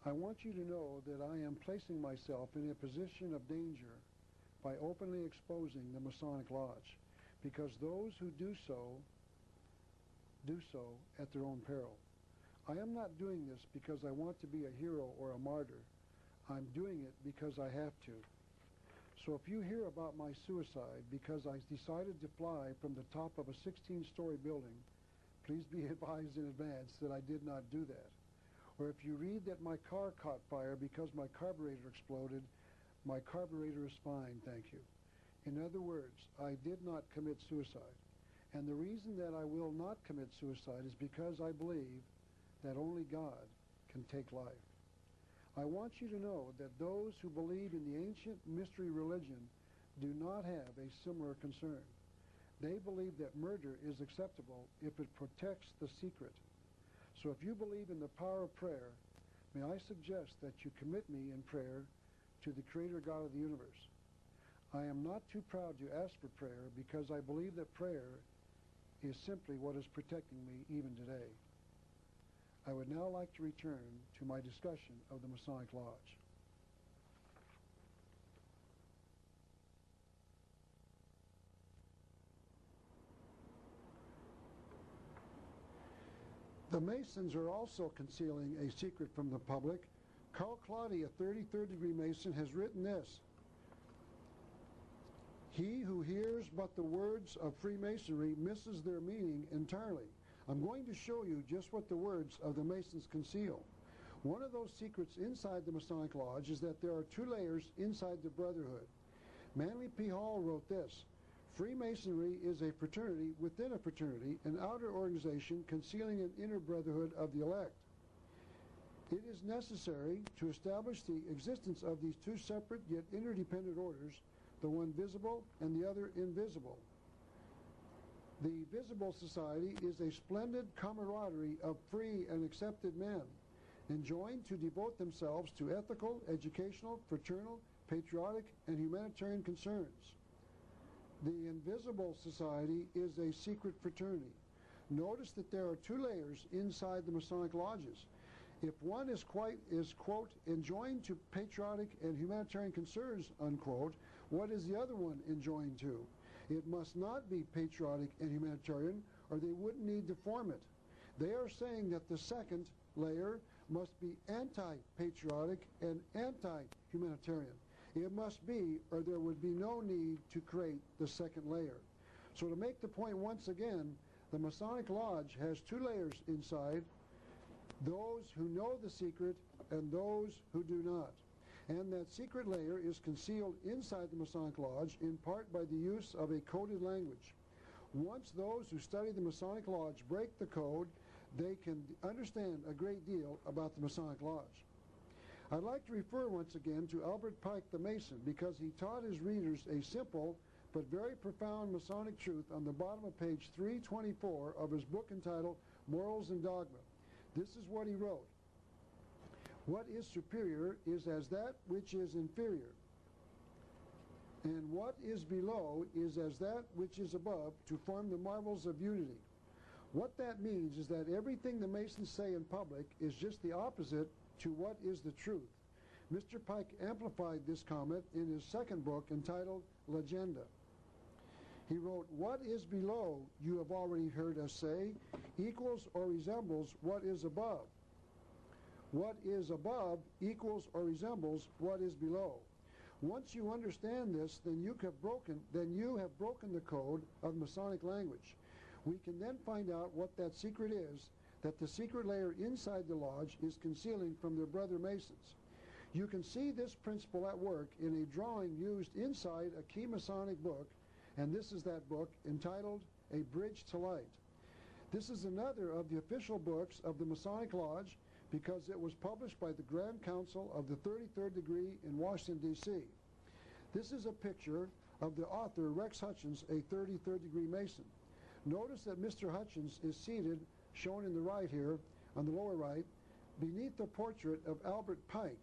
I want you to know that I am placing myself in a position of danger by openly exposing the Masonic Lodge, because those who do so at their own peril. I am not doing this because I want to be a hero or a martyr. I'm doing it because I have to. So if you hear about my suicide because I decided to fly from the top of a 16-story building, please be advised in advance that I did not do that. Or if you read that my car caught fire because my carburetor exploded, my carburetor is fine, thank you. In other words, I did not commit suicide. And the reason that I will not commit suicide is because I believe that only God can take life. I want you to know that those who believe in the ancient mystery religion do not have a similar concern. They believe that murder is acceptable if it protects the secret. So if you believe in the power of prayer, may I suggest that you commit me in prayer to the Creator God of the universe. I am not too proud to ask for prayer because I believe that prayer is simply what is protecting me even today. I would now like to return to my discussion of the Masonic Lodge. The Masons are also concealing a secret from the public. Carl Claudy, a 33rd degree Mason, has written this: "He who hears but the words of Freemasonry misses their meaning entirely." I'm going to show you just what the words of the Masons conceal. One of those secrets inside the Masonic Lodge is that there are two layers inside the Brotherhood. Manly P. Hall wrote this: "Freemasonry is a fraternity within a fraternity, an outer organization concealing an inner brotherhood of the elect. It is necessary to establish the existence of these two separate yet interdependent orders, the one visible and the other invisible. The visible society is a splendid camaraderie of free and accepted men, enjoined to devote themselves to ethical, educational, fraternal, patriotic, and humanitarian concerns. The invisible society is a secret fraternity. Notice that there are two layers inside the Masonic lodges. If one is quote, enjoined to patriotic and humanitarian concerns, unquote, what is the other one enjoined to? It must not be patriotic and humanitarian, or they wouldn't need to form it. They are saying that the second layer must be anti-patriotic and anti-humanitarian. It must be, or there would be no need to create the second layer. So to make the point once again, the Masonic Lodge has two layers inside: those who know the secret and those who do not. And that secret layer is concealed inside the Masonic Lodge in part by the use of a coded language. Once those who study the Masonic Lodge break the code, they can understand a great deal about the Masonic Lodge. I'd like to refer once again to Albert Pike the Mason, because he taught his readers a simple but very profound Masonic truth on the bottom of page 324 of his book entitled Morals and Dogma. This is what he wrote: "What is superior is as that which is inferior, and what is below is as that which is above, to form the marvels of unity." What that means is that everything the Masons say in public is just the opposite to what is the truth. Mr. Pike amplified this comment in his second book entitled Legenda. He wrote, "What is below, you have already heard us say, equals or resembles what is above. What is above equals or resembles what is below." Once you understand this, then you have broken the code of Masonic language. We can then find out what that secret is that the secret layer inside the lodge is concealing from their brother Masons. You can see this principle at work in a drawing used inside a key Masonic book, and this is that book, entitled A Bridge to Light. This is another of the official books of the Masonic Lodge because it was published by the Grand Council of the 33rd degree in Washington, D.C. This is a picture of the author, Rex Hutchins, a 33rd degree Mason. Notice that Mr. Hutchins is seated, shown in the right here, on the lower right, beneath the portrait of Albert Pike.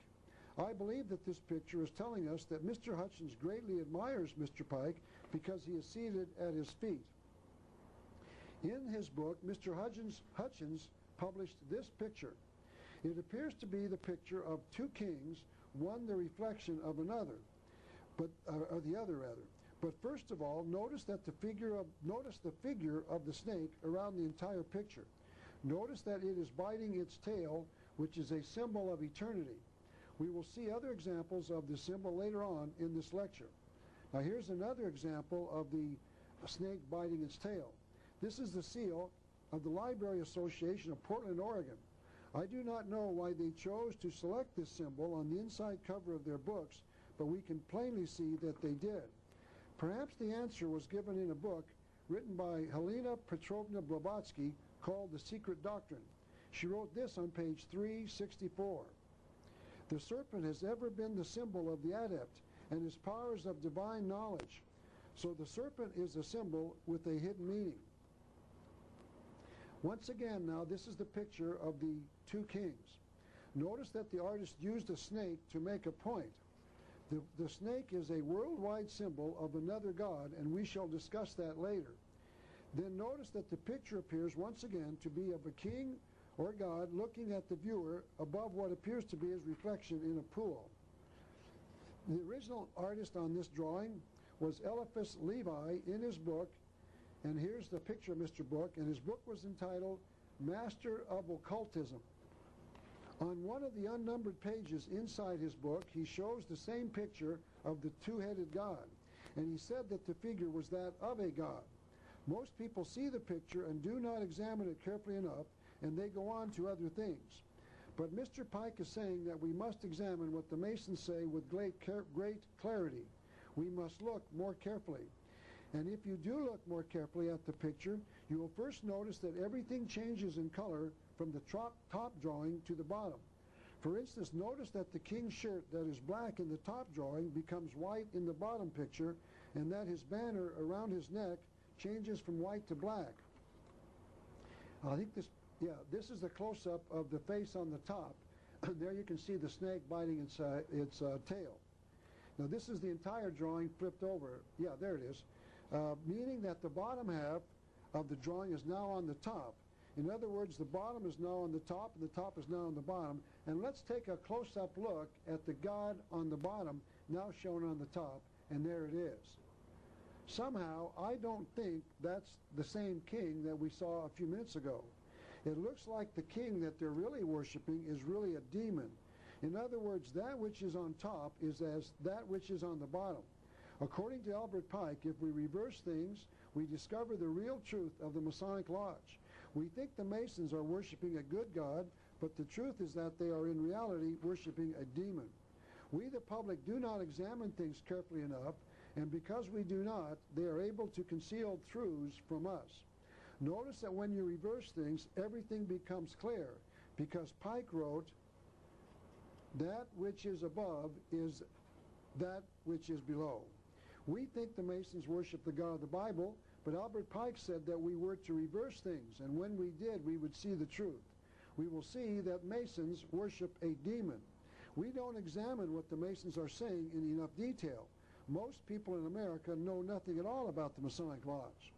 I believe that this picture is telling us that Mr. Hutchins greatly admires Mr. Pike because he is seated at his feet. In his book, Mr. Hutchins published this picture. It appears to be the picture of two kings, one the reflection of another, or the other rather. But first of all, notice the figure of the snake around the entire picture. Notice that it is biting its tail, which is a symbol of eternity. We will see other examples of this symbol later on in this lecture. Now here's another example of the snake biting its tail. This is the seal of the Library Association of Portland, Oregon. I do not know why they chose to select this symbol on the inside cover of their books, but we can plainly see that they did. Perhaps the answer was given in a book written by Helena Petrovna Blavatsky called The Secret Doctrine. She wrote this on page 364. The serpent has ever been the symbol of the adept and his powers of divine knowledge. So the serpent is a symbol with a hidden meaning. Once again now, this is the picture of the two kings. Notice that the artist used a snake to make a point. The snake is a worldwide symbol of another god, and we shall discuss that later. Then notice that the picture appears once again to be of a king or god looking at the viewer above what appears to be his reflection in a pool. The original artist on this drawing was Eliphas Levi in his book, and here's the picture of Mr. Book, and his book was entitled Master of Occultism. On one of the unnumbered pages inside his book, he shows the same picture of the two-headed god, and he said that the figure was that of a god. Most people see the picture and do not examine it carefully enough, and they go on to other things. But Mr. Pike is saying that we must examine what the Masons say with great clarity. We must look more carefully. And if you do look more carefully at the picture, you will first notice that everything changes in color from the top drawing to the bottom. For instance, notice that the king's shirt that is black in the top drawing becomes white in the bottom picture, and that his banner around his neck changes from white to black. I think this is the close-up of the face on the top. There you can see the snake biting its tail. Now this is the entire drawing flipped over. Yeah, there it is. Meaning that the bottom half of the drawing is now on the top. In other words, the bottom is now on the top, and the top is now on the bottom. And let's take a close-up look at the god on the bottom, now shown on the top, and there it is. Somehow, I don't think that's the same king that we saw a few minutes ago. It looks like the king that they're really worshiping is really a demon. In other words, that which is on top is as that which is on the bottom. According to Albert Pike, if we reverse things, we discover the real truth of the Masonic Lodge. We think the Masons are worshiping a good God, but the truth is that they are in reality worshiping a demon. We, the public, do not examine things carefully enough, and because we do not, they are able to conceal truths from us. Notice that when you reverse things, everything becomes clear, because Pike wrote, that which is above is that which is below. We think the Masons worship the God of the Bible, but Albert Pike said that we were to reverse things, and when we did, we would see the truth. We will see that Masons worship a demon. We don't examine what the Masons are saying in enough detail. Most people in America know nothing at all about the Masonic Lodge.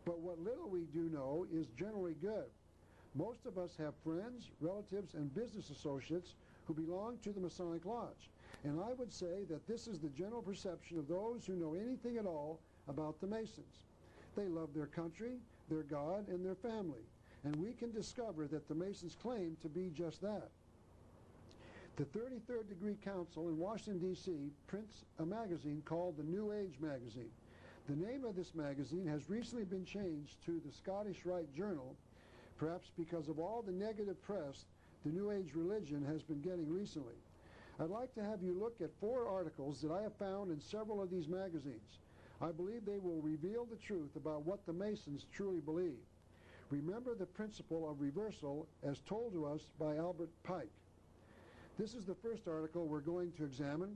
But what little we do know is generally good. Most of us have friends, relatives, and business associates who belong to the Masonic Lodge. And I would say that this is the general perception of those who know anything at all about the Masons. They love their country, their God, and their family. And we can discover that the Masons claim to be just that. The 33rd Degree Council in Washington, D.C. prints a magazine called the New Age magazine. The name of this magazine has recently been changed to the Scottish Rite Journal, perhaps because of all the negative press the New Age religion has been getting recently. I'd like to have you look at 4 articles that I have found in several of these magazines. I believe they will reveal the truth about what the Masons truly believe. Remember the principle of reversal as told to us by Albert Pike. This is the first article we're going to examine.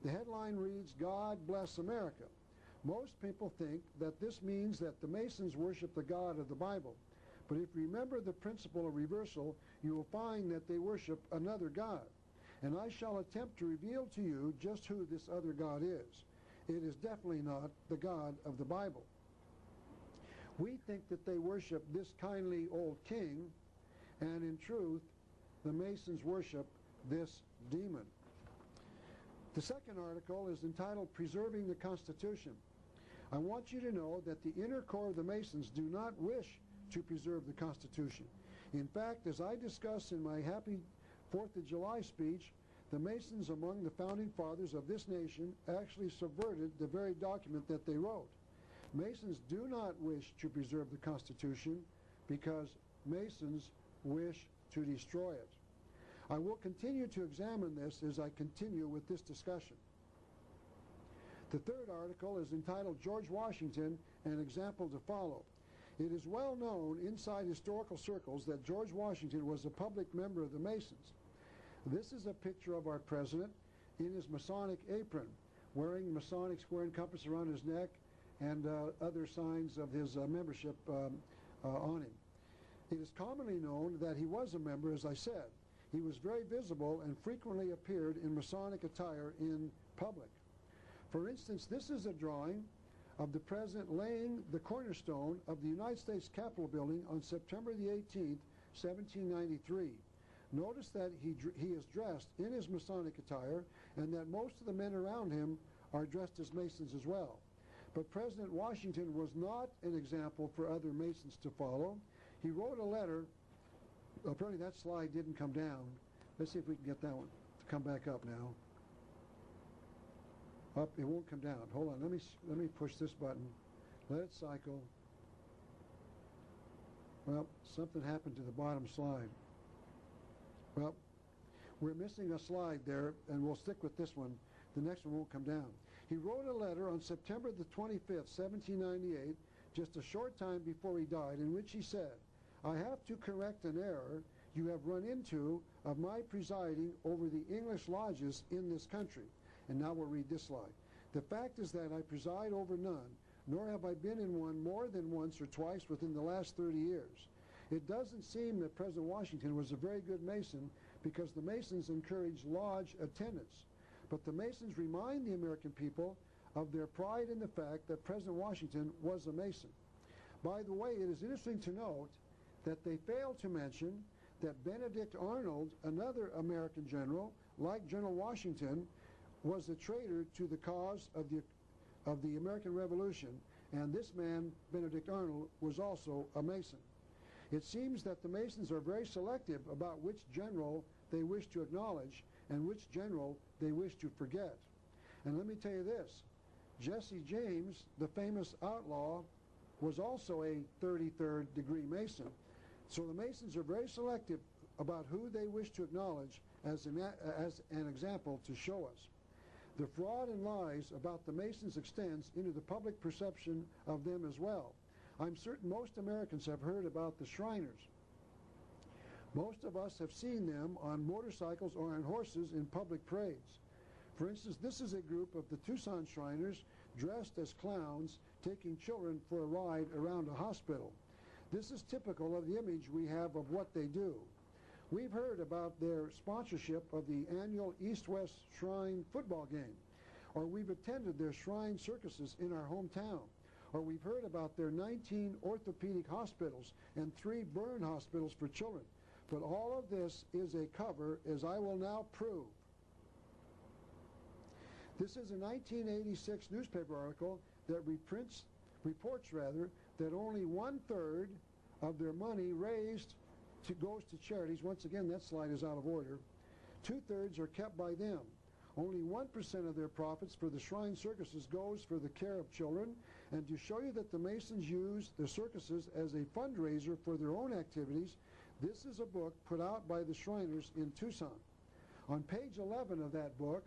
The headline reads, God Bless America. Most people think that this means that the Masons worship the God of the Bible. But if you remember the principle of reversal, you will find that they worship another God. And I shall attempt to reveal to you just who this other God is. It is definitely not the God of the Bible. We think that they worship this kindly old king, and in truth, the Masons worship this demon. The second article is entitled Preserving the Constitution. I want you to know that the inner core of the Masons do not wish to preserve the Constitution. In fact, as I discussed in my Happy 4th of July speech, the Masons among the founding fathers of this nation actually subverted the very document that they wrote. Masons do not wish to preserve the Constitution because Masons wish to destroy it. I will continue to examine this as I continue with this discussion. The third article is entitled George Washington, an Example to Follow. It is well known inside historical circles that George Washington was a public member of the Masons. This is a picture of our president in his Masonic apron, wearing Masonic square and compass around his neck and other signs of his membership on him. It is commonly known that he was a member, as I said. He was very visible and frequently appeared in Masonic attire in public. For instance, this is a drawing of the President laying the cornerstone of the United States Capitol building on September the 18th, 1793. Notice that he is dressed in his Masonic attire and that most of the men around him are dressed as Masons as well. But President Washington was not an example for other Masons to follow. He wrote a letter. Apparently that slide didn't come down. Let's see if we can get that one to come back up now. Up, it won't come down. Hold on, let me push this button. Let it cycle. Well, something happened to the bottom slide. Well, we're missing a slide there, and we'll stick with this one. The next one won't come down. He wrote a letter on September the 25th, 1798, just a short time before he died, in which he said, "I have to correct an error you have run into of my presiding over the English lodges in this country." And now we'll read this slide. "The fact is that I preside over none, nor have I been in one more than once or twice within the last 30 years. It doesn't seem that President Washington was a very good Mason because the Masons encourage lodge attendance. But the Masons remind the American people of their pride in the fact that President Washington was a Mason." By the way, it is interesting to note that they failed to mention that Benedict Arnold, another American general, like General Washington, was a traitor to the cause of the American Revolution, and this man, Benedict Arnold, was also a Mason. It seems that the Masons are very selective about which general they wish to acknowledge and which general they wish to forget. And let me tell you this, Jesse James, the famous outlaw, was also a 33rd degree Mason. So the Masons are very selective about who they wish to acknowledge as an example to show us. The fraud and lies about the Masons extends into the public perception of them as well. I'm certain most Americans have heard about the Shriners. Most of us have seen them on motorcycles or on horses in public parades. For instance, this is a group of the Tucson Shriners dressed as clowns taking children for a ride around a hospital. This is typical of the image we have of what they do. We've heard about their sponsorship of the annual East-West Shrine football game, or we've attended their shrine circuses in our hometown, or we've heard about their 19 orthopedic hospitals and 3 burn hospitals for children. But all of this is a cover, as I will now prove. This is a 1986 newspaper article that reports that only 1/3 of their money raised goes to charities. Once again, that slide is out of order. 2/3 are kept by them. Only 1% of their profits for the shrine circuses goes for the care of children. And to show you that the Masons use the circuses as a fundraiser for their own activities, this is a book put out by the Shriners in Tucson. On page 11 of that book,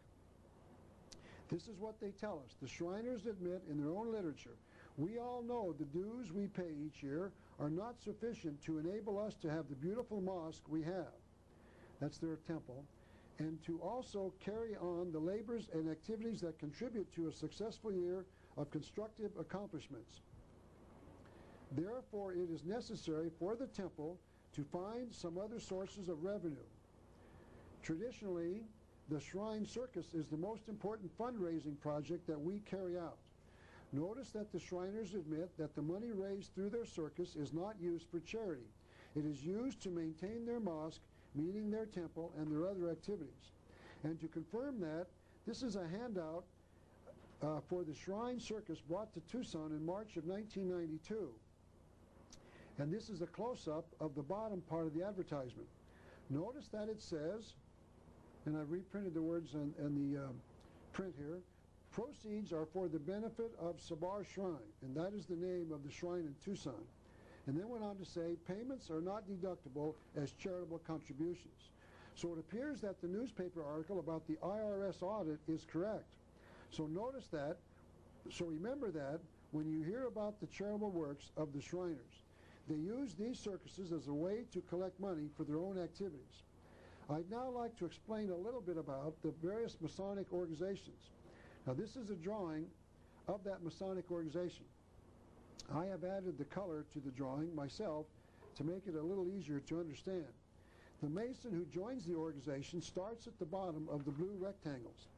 this is what they tell us. The Shriners admit in their own literature, "We all know the dues we pay each year are not sufficient to enable us to have the beautiful mosque we have." That's their temple. "And to also carry on the labors and activities that contribute to a successful year of constructive accomplishments. Therefore, it is necessary for the temple to find some other sources of revenue. Traditionally, the Shrine Circus is the most important fundraising project that we carry out. Notice that the Shriners admit that the money raised through their circus is not used for charity. It is used to maintain their mosque meaning their temple and their other activities. And to confirm that, this is a handout for the Shrine Circus brought to Tucson in March of 1992. And this is a close-up of the bottom part of the advertisement. Notice that it says, and I've reprinted the words in the print here, proceeds are for the benefit of Sabar Shrine, and that is the name of the shrine in Tucson. And then went on to say, payments are not deductible as charitable contributions. So it appears that the newspaper article about the IRS audit is correct. So notice that, so remember that when you hear about the charitable works of the Shriners, they use these circuses as a way to collect money for their own activities. I'd now like to explain a little bit about the various Masonic organizations. Now this is a drawing of that Masonic organization. I have added the color to the drawing myself to make it a little easier to understand. The Mason who joins the organization starts at the bottom of the blue rectangles.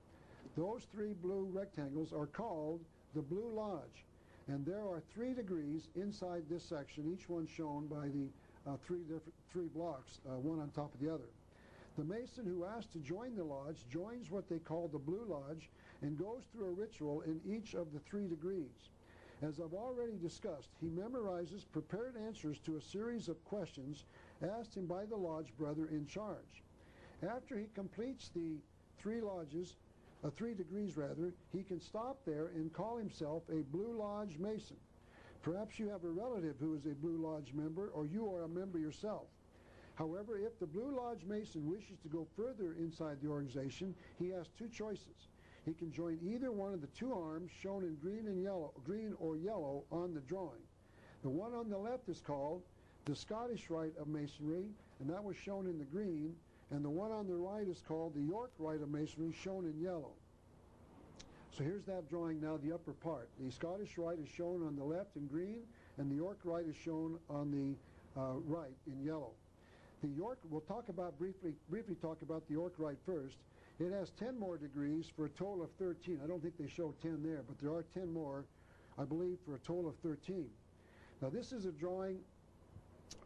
Those three blue rectangles are called the Blue Lodge, and there are 3 degrees inside this section, each one shown by the three blocks, one on top of the other. The Mason who asks to join the lodge joins what they call the Blue Lodge and goes through a ritual in each of the 3 degrees. As I've already discussed, he memorizes prepared answers to a series of questions asked him by the lodge brother in charge. After he completes the 3 degrees, he can stop there and call himself a Blue Lodge Mason. Perhaps you have a relative who is a Blue Lodge member, or you are a member yourself. However, if the Blue Lodge Mason wishes to go further inside the organization, he has 2 choices. He can join either one of the 2 arms shown in green or yellow on the drawing. The one on the left is called the Scottish Rite of Masonry, and that was shown in the green, and the one on the right is called the York Rite of Masonry, shown in yellow. So here's that drawing now, the upper part. The Scottish Rite is shown on the left in green, and the York Rite is shown on the right in yellow. The York, we'll talk about briefly talk about the York Rite first. It has 10 more degrees for a total of 13. I don't think they show 10 there, but there are 10 more, I believe, for a total of 13. Now this is a drawing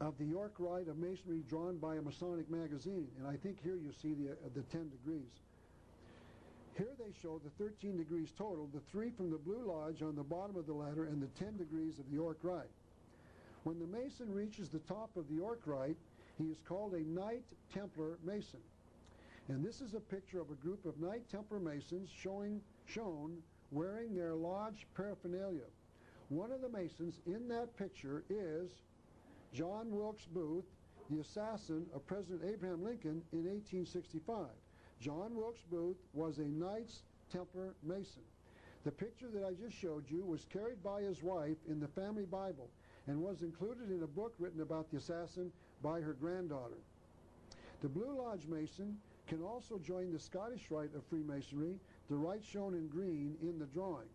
of the York Rite of Masonry drawn by a Masonic magazine, and I think here you see the 10 degrees. Here they show the 13 degrees total, the 3 from the Blue Lodge on the bottom of the ladder, and the 10 degrees of the York Rite. When the Mason reaches the top of the York Rite, he is called a Knight Templar Mason. And this is a picture of a group of Knight Templar Masons shown wearing their lodge paraphernalia. One of the Masons in that picture is John Wilkes Booth, the assassin of President Abraham Lincoln in 1865. John Wilkes Booth was a Knights Templar Mason. The picture that I just showed you was carried by his wife in the family Bible and was included in a book written about the assassin by her granddaughter. The Blue Lodge Mason can also join the Scottish Rite of Freemasonry, the rite shown in green in the drawing.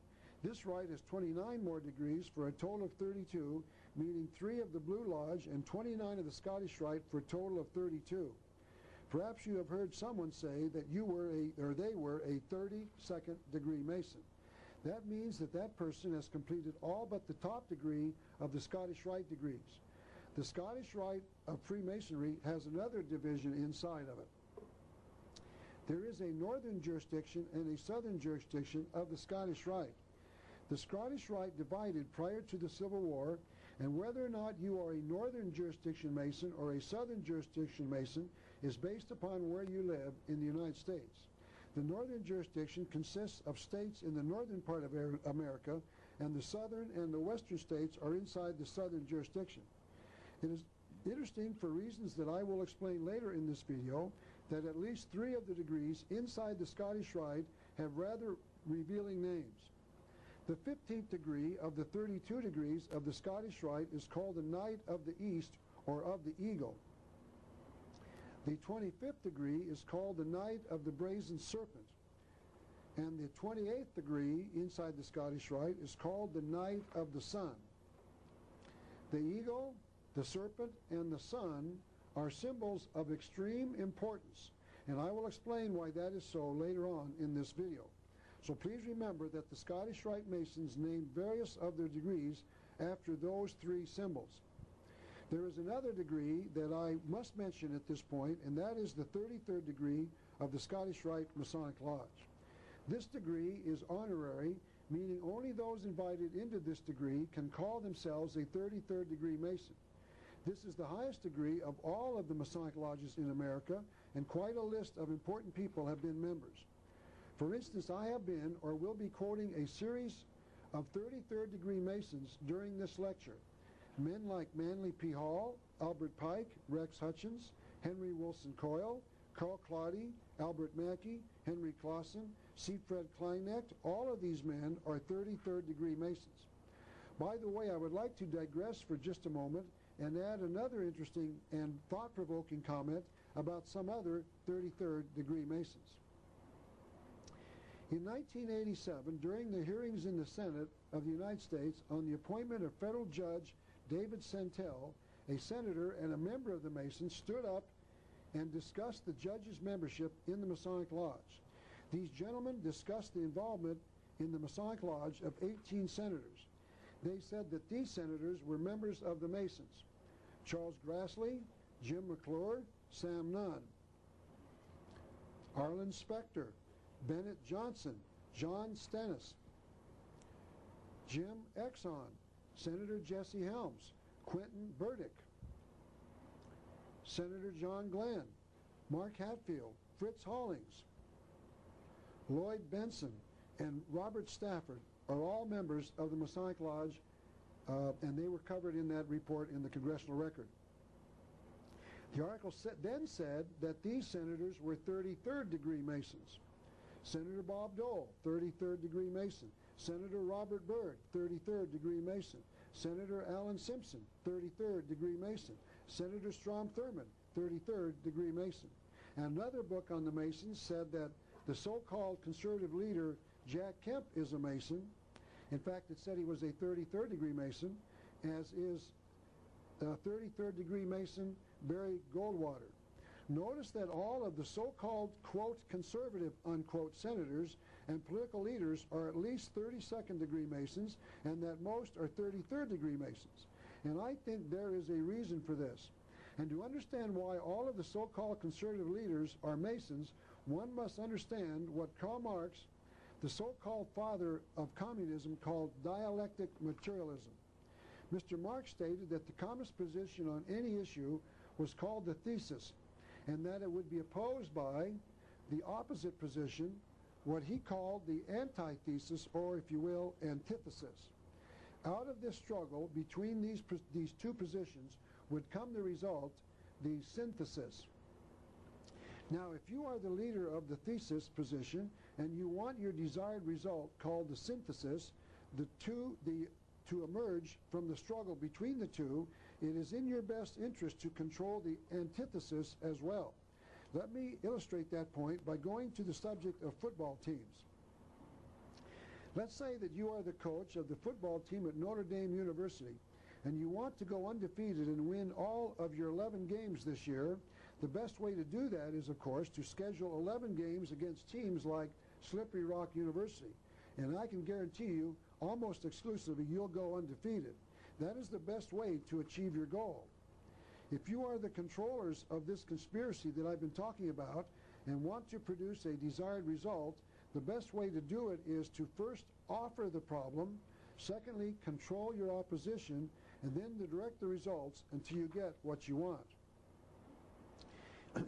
This rite has 29 more degrees for a total of 32, meaning 3 of the Blue Lodge and 29 of the Scottish Rite for a total of 32. Perhaps you have heard someone say that they were a 32nd degree Mason. That means that that person has completed all but the top degree of the Scottish Rite degrees. The Scottish Rite of Freemasonry has another division inside of it. There is a northern jurisdiction and a southern jurisdiction of the Scottish Rite. The Scottish Rite divided prior to the Civil War, and whether or not you are a northern jurisdiction Mason or a southern jurisdiction Mason is based upon where you live in the United States. The northern jurisdiction consists of states in the northern part of America, and the southern and the western states are inside the southern jurisdiction. It is interesting, for reasons that I will explain later in this video, that at least 3 of the degrees inside the Scottish Rite have rather revealing names. The 15th degree of the 32 degrees of the Scottish Rite is called the Knight of the East, or of the Eagle. The 25th degree is called the Knight of the Brazen Serpent. And the 28th degree inside the Scottish Rite is called the Knight of the Sun. The eagle, the serpent, and the sun are symbols of extreme importance, and I will explain why that is so later on in this video. So please remember that the Scottish Rite Masons named various of their degrees after those 3 symbols. There is another degree that I must mention at this point, and that is the 33rd degree of the Scottish Rite Masonic Lodge. This degree is honorary, meaning only those invited into this degree can call themselves a 33rd degree Mason. This is the highest degree of all of the Masonic lodges in America, and quite a list of important people have been members. For instance, I have been or will be quoting a series of 33rd degree Masons during this lecture. Men like Manly P. Hall, Albert Pike, Rex Hutchins, Henry Wilson Coyle, Carl Claudy, Albert Mackey, Henry Clausen, Siegfried Kleinecht, all of these men are 33rd degree Masons. By the way, I would like to digress for just a moment and add another interesting and thought-provoking comment about some other 33rd degree Masons. In 1987, during the hearings in the Senate of the United States on the appointment of federal judge David Sentel, a senator and a member of the Masons stood up and discussed the judge's membership in the Masonic Lodge. These gentlemen discussed the involvement in the Masonic Lodge of 18 senators. They said that these senators were members of the Masons: Charles Grassley, Jim McClure, Sam Nunn, Arlen Specter, Bennett Johnson, John Stennis, Jim Exon, Senator Jesse Helms, Quentin Burdick, Senator John Glenn, Mark Hatfield, Fritz Hollings, Lloyd Benson, and Robert Stafford are all members of the Masonic Lodge, and they were covered in that report in the Congressional Record. The article then said that these senators were 33rd degree Masons. Senator Bob Dole, 33rd degree Mason. Senator Robert Byrd, 33rd degree Mason. Senator Alan Simpson, 33rd degree Mason. Senator Strom Thurmond, 33rd degree Mason. And another book on the Masons said that the so-called conservative leader Jack Kemp is a Mason. In fact, it said he was a 33rd degree Mason, as is 33rd degree Mason Barry Goldwater. Notice that all of the so-called, quote, conservative, unquote, senators and political leaders are at least 32nd degree Masons, and that most are 33rd degree Masons. And I think there is a reason for this. And to understand why all of the so-called conservative leaders are Masons, one must understand what Karl Marx, the so-called father of communism, called dialectic materialism. Mr. Marx stated that the communist position on any issue was called the thesis, and that it would be opposed by the opposite position, what he called the antithesis, or, if you will, antithesis. Out of this struggle between these two positions would come the result, the synthesis. Now, if you are the leader of the thesis position and you want your desired result, called the synthesis, to emerge from the struggle between the two, it is in your best interest to control the antithesis as well. Let me illustrate that point by going to the subject of football teams. Let's say that you are the coach of the football team at Notre Dame University, and you want to go undefeated and win all of your 11 games this year. The best way to do that is, of course, to schedule 11 games against teams like Slippery Rock University. And I can guarantee you, almost exclusively, you'll go undefeated. That is the best way to achieve your goal. If you are the controllers of this conspiracy that I've been talking about and want to produce a desired result, the best way to do it is to first offer the problem, secondly, control your opposition, and then to direct the results until you get what you want.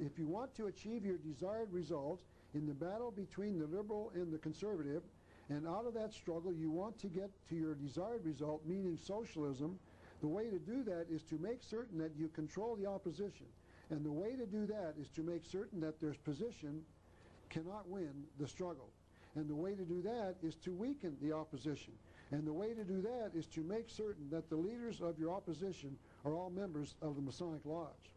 If you want to achieve your desired result in the battle between the liberal and the conservative, and out of that struggle you want to get to your desired result, meaning socialism, the way to do that is to make certain that you control the opposition. And the way to do that is to make certain that their position cannot win the struggle. And the way to do that is to weaken the opposition. And the way to do that is to make certain that the leaders of your opposition are all members of the Masonic Lodge.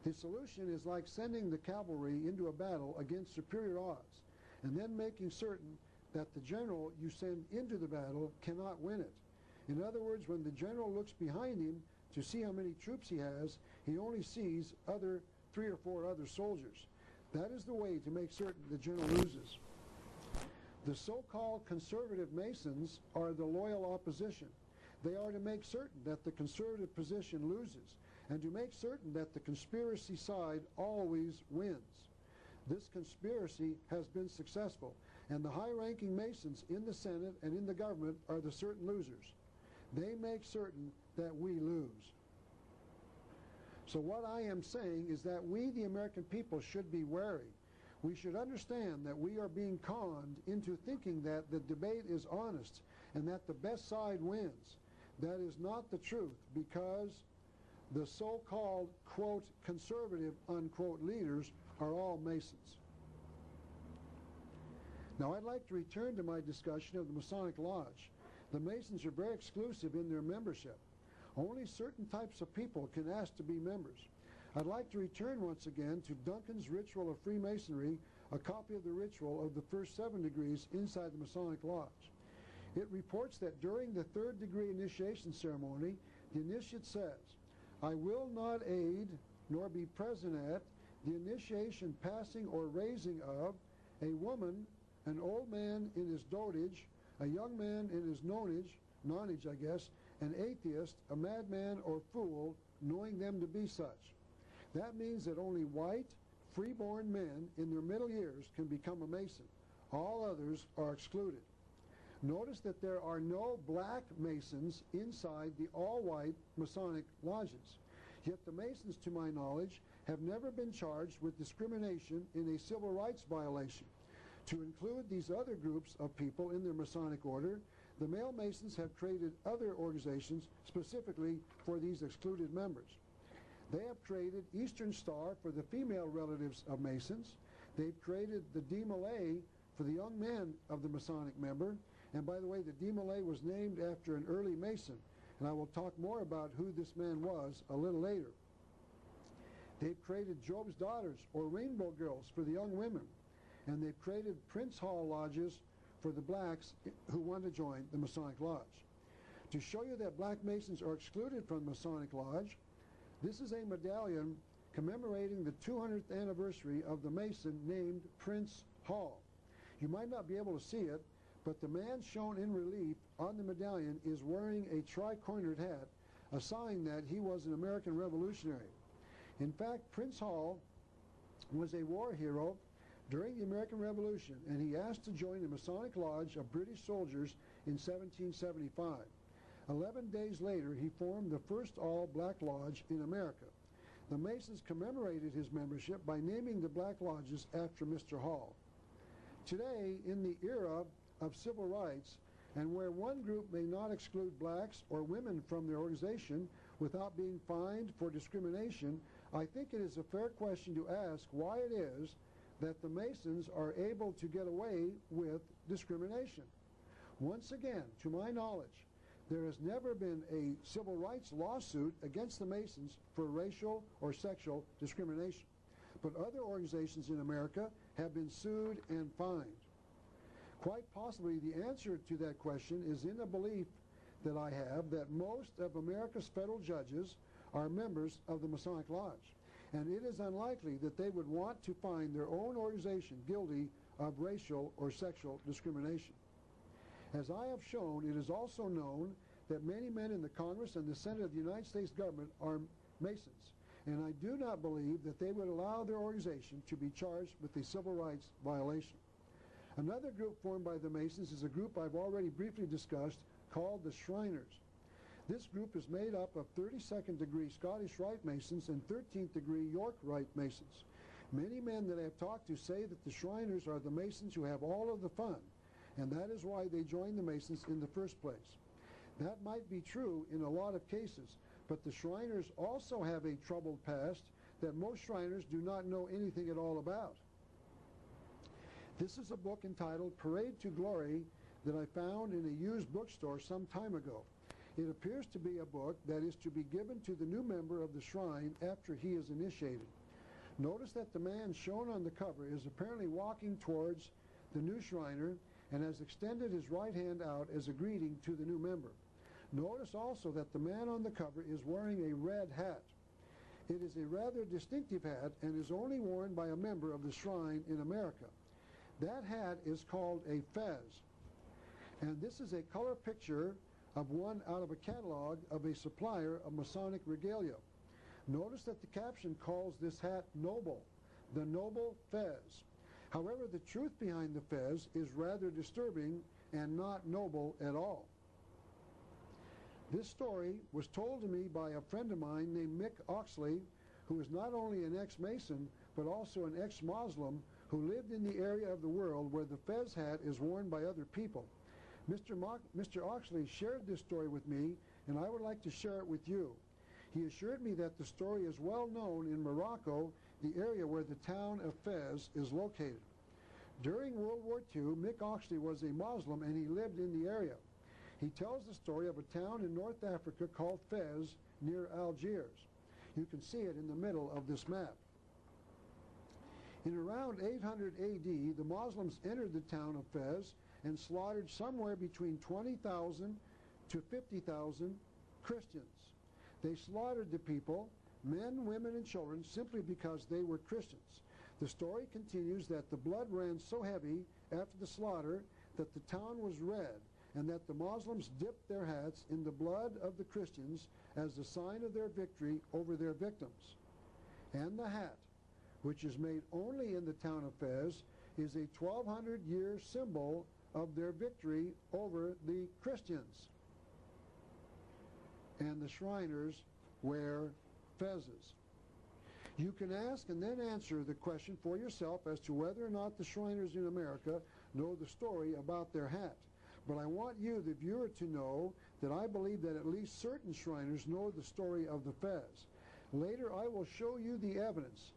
The solution is like sending the cavalry into a battle against superior odds, and then making certain that the general you send into the battle cannot win it. In other words, when the general looks behind him to see how many troops he has, he only sees 3 or 4 other soldiers. That is the way to make certain the general loses. The so-called conservative Masons are the loyal opposition. they are to make certain that the conservative position loses, and to make certain that the conspiracy side always wins. This conspiracy has been successful, and the high-ranking Masons in the Senate and in the government are the certain losers. They make certain that we lose. So what I am saying is that we, the American people, should be wary. We should understand that we are being conned into thinking that the debate is honest and that the best side wins. That is not the truth, because the so-called, quote, conservative, unquote, leaders are all Masons. Now, I'd like to return to my discussion of the Masonic Lodge. The Masons are very exclusive in their membership. Only certain types of people can ask to be members. I'd like to return once again to Duncan's Ritual of Freemasonry, a copy of the ritual of the first 7 degrees inside the Masonic Lodge. It reports that during the 3rd degree initiation ceremony, the initiate says, "I will not aid nor be present at the initiation, passing, or raising of a woman, an old man in his dotage, a young man in his nonage, I guess, an atheist, a madman, or fool, knowing them to be such." That means that only white, freeborn men in their middle years can become a Mason. All others are excluded. Notice that there are no black Masons inside the all-white Masonic lodges. Yet the Masons, to my knowledge, have never been charged with discrimination in a civil rights violation. To include these other groups of people in their Masonic order, the male Masons have created other organizations specifically for these excluded members. They have created Eastern Star for the female relatives of Masons. They've created the D Malay for the young men of the Masonic member. And by the way, the D Malay was named after an early Mason, and I will talk more about who this man was a little later. They've created Job's Daughters, or Rainbow Girls, for the young women. And they've created Prince Hall lodges for the blacks who want to join the Masonic Lodge. To show you that black Masons are excluded from the Masonic Lodge, this is a medallion commemorating the 200th anniversary of the Mason named Prince Hall. You might not be able to see it, but the man shown in relief on the medallion is wearing a tri-cornered hat, a sign that he was an American revolutionary. In fact, Prince Hall was a war hero during the American Revolution, and he asked to join the Masonic Lodge of British soldiers in 1775. 11 days later, he formed the first all-black lodge in America. The Masons commemorated his membership by naming the black lodges after Mr. Hall. Today, in the era of civil rights, and where one group may not exclude blacks or women from their organization without being fined for discrimination, I think it is a fair question to ask why it is that the Masons are able to get away with discrimination. Once again, to my knowledge, there has never been a civil rights lawsuit against the Masons for racial or sexual discrimination. But other organizations in America have been sued and fined. Quite possibly the answer to that question is in a belief that I have that most of America's federal judges are members of the Masonic Lodge. And it is unlikely that they would want to find their own organization guilty of racial or sexual discrimination. As I have shown, it is also known that many men in the Congress and the Senate of the United States government are Masons, and I do not believe that they would allow their organization to be charged with a civil rights violation. Another group formed by the Masons is a group I've already briefly discussed called the Shriners. This group is made up of 32nd degree Scottish Rite Masons and 13th degree York Rite Masons. Many men that I have talked to say that the Shriners are the Masons who have all of the fun, and that is why they joined the Masons in the first place. That might be true in a lot of cases, but the Shriners also have a troubled past that most Shriners do not know anything at all about. This is a book entitled Parade to Glory that I found in a used bookstore some time ago. It appears to be a book that is to be given to the new member of the shrine after he is initiated. Notice that the man shown on the cover is apparently walking towards the new Shriner and has extended his right hand out as a greeting to the new member. Notice also that the man on the cover is wearing a red hat. It is a rather distinctive hat and is only worn by a member of the shrine in America. That hat is called a fez. And this is a color picture of one out of a catalog of a supplier of Masonic regalia. Notice that the caption calls this hat noble, the noble fez. However, the truth behind the fez is rather disturbing and not noble at all. This story was told to me by a friend of mine named Mick Oxley, who is not only an ex-Mason, but also an ex-Muslim who lived in the area of the world where the fez hat is worn by other people. Mr. Oxley shared this story with me, and I would like to share it with you. He assured me that the story is well known in Morocco, the area where the town of Fez is located. During World War II, Mick Oxley was a Muslim and he lived in the area. He tells the story of a town in North Africa called Fez near Algiers. You can see it in the middle of this map. In around 800 AD, the Muslims entered the town of Fez and slaughtered somewhere between 20,000 to 50,000 Christians. They slaughtered the people, men, women, and children, simply because they were Christians. The story continues that the blood ran so heavy after the slaughter that the town was red, and that the Muslims dipped their hats in the blood of the Christians as a sign of their victory over their victims. And the hat, which is made only in the town of Fez, is a 1,200-year symbol of their victory over the Christians. And the Shriners wear fezzes. You can ask and then answer the question for yourself as to whether or not the Shriners in America know the story about their hat. But I want you, the viewer, to know that I believe that at least certain Shriners know the story of the fez. Later I will show you the evidence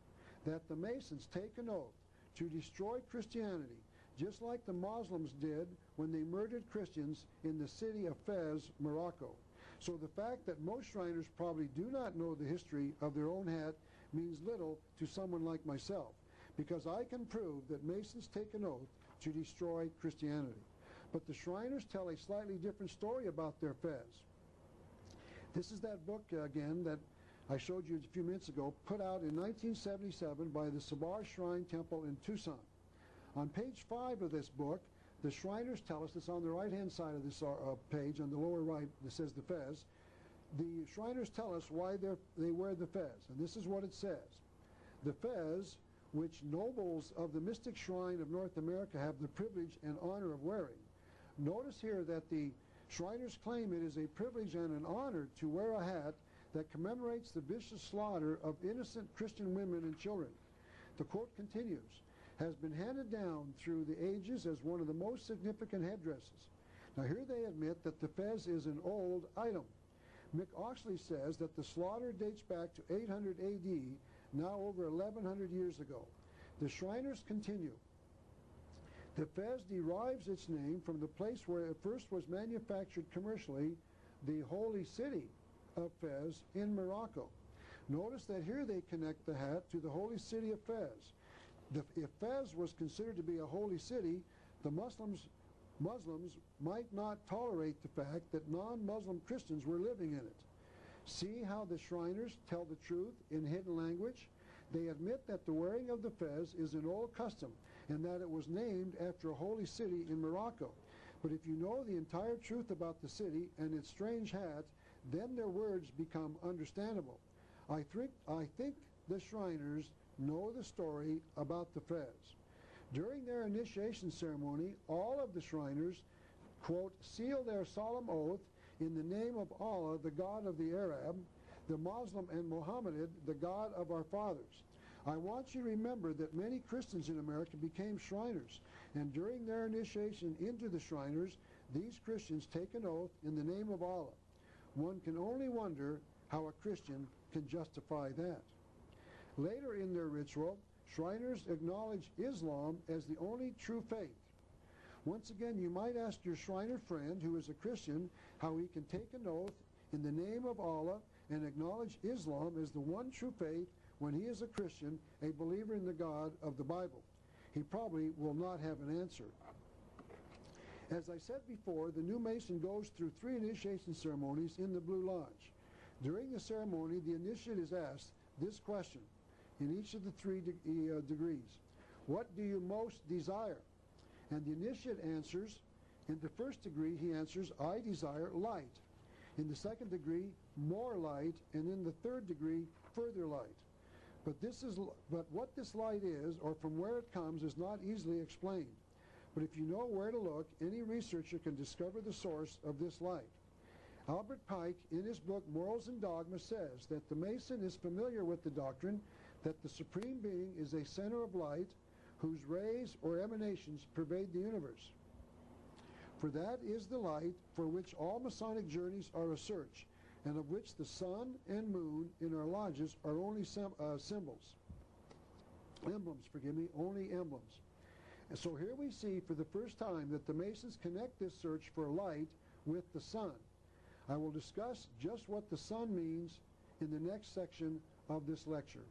that the Masons take an oath to destroy Christianity, just like the Muslims did when they murdered Christians in the city of Fez, Morocco. So the fact that most Shriners probably do not know the history of their own hat means little to someone like myself, because I can prove that Masons take an oath to destroy Christianity. But the Shriners tell a slightly different story about their fez. This is that book, again, that I showed you a few minutes ago, put out in 1977 by the Sabar Shrine Temple in Tucson. On page 5 of this book, the Shriners tell us, it's on the right-hand side of this page, on the lower right, that says the fez. The Shriners tell us why they wear the fez, and this is what it says. The fez, which nobles of the mystic shrine of North America have the privilege and honor of wearing. Notice here that the Shriners claim it is a privilege and an honor to wear a hat that commemorates the vicious slaughter of innocent Christian women and children. The quote continues, has been handed down through the ages as one of the most significant headdresses. Now here they admit that the fez is an old item. Mick Oxley says that the slaughter dates back to 800 AD, now over 1,100 years ago. The Shriners continue. The fez derives its name from the place where it first was manufactured commercially, the holy city of Fez in Morocco. Notice that here they connect the hat to the holy city of Fez. If Fez was considered to be a holy city, the Muslims might not tolerate the fact that non-Muslim Christians were living in it. See how the Shriners tell the truth in hidden language? They admit that the wearing of the fez is an old custom and that it was named after a holy city in Morocco. But if you know the entire truth about the city and its strange hat, then their words become understandable. I think the Shriners know the story about the fez. During their initiation ceremony, all of the Shriners, quote, seal their solemn oath in the name of Allah, the God of the Arab, the Muslim, and Mohammedan, the God of our fathers. I want you to remember that many Christians in America became Shriners, and during their initiation into the Shriners, these Christians take an oath in the name of Allah. One can only wonder how a Christian can justify that. Later in their ritual, Shriners acknowledge Islam as the only true faith. Once again, you might ask your Shriner friend who is a Christian how he can take an oath in the name of Allah and acknowledge Islam as the one true faith when he is a Christian, a believer in the God of the Bible. He probably will not have an answer. As I said before, the new Mason goes through 3 initiation ceremonies in the Blue Lodge. During the ceremony, the initiate is asked this question in each of the 3 degrees. What do you most desire? And the initiate answers, In the first degree, he answers, I desire light. In the second degree, more light, and in the third degree, further light. But what this light is, or from where it comes, is not easily explained. But if you know where to look, any researcher can discover the source of this light. Albert Pike, in his book Morals and Dogma, says that the Mason is familiar with the doctrine that the Supreme Being is a center of light whose rays or emanations pervade the universe. For that is the light for which all Masonic journeys are a search, and of which the sun and moon in our lodges are only only emblems. And so here we see for the first time that the Masons connect this search for light with the sun. I will discuss just what the sun means in the next section of this lecture.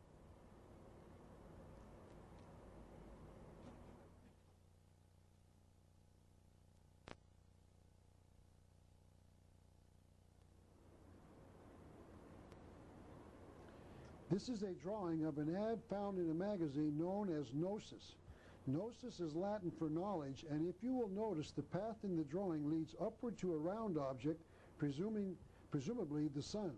This is a drawing of an ad found in a magazine known as Gnosis. Gnosis is Latin for knowledge, and if you will notice, the path in the drawing leads upward to a round object, presumably the sun.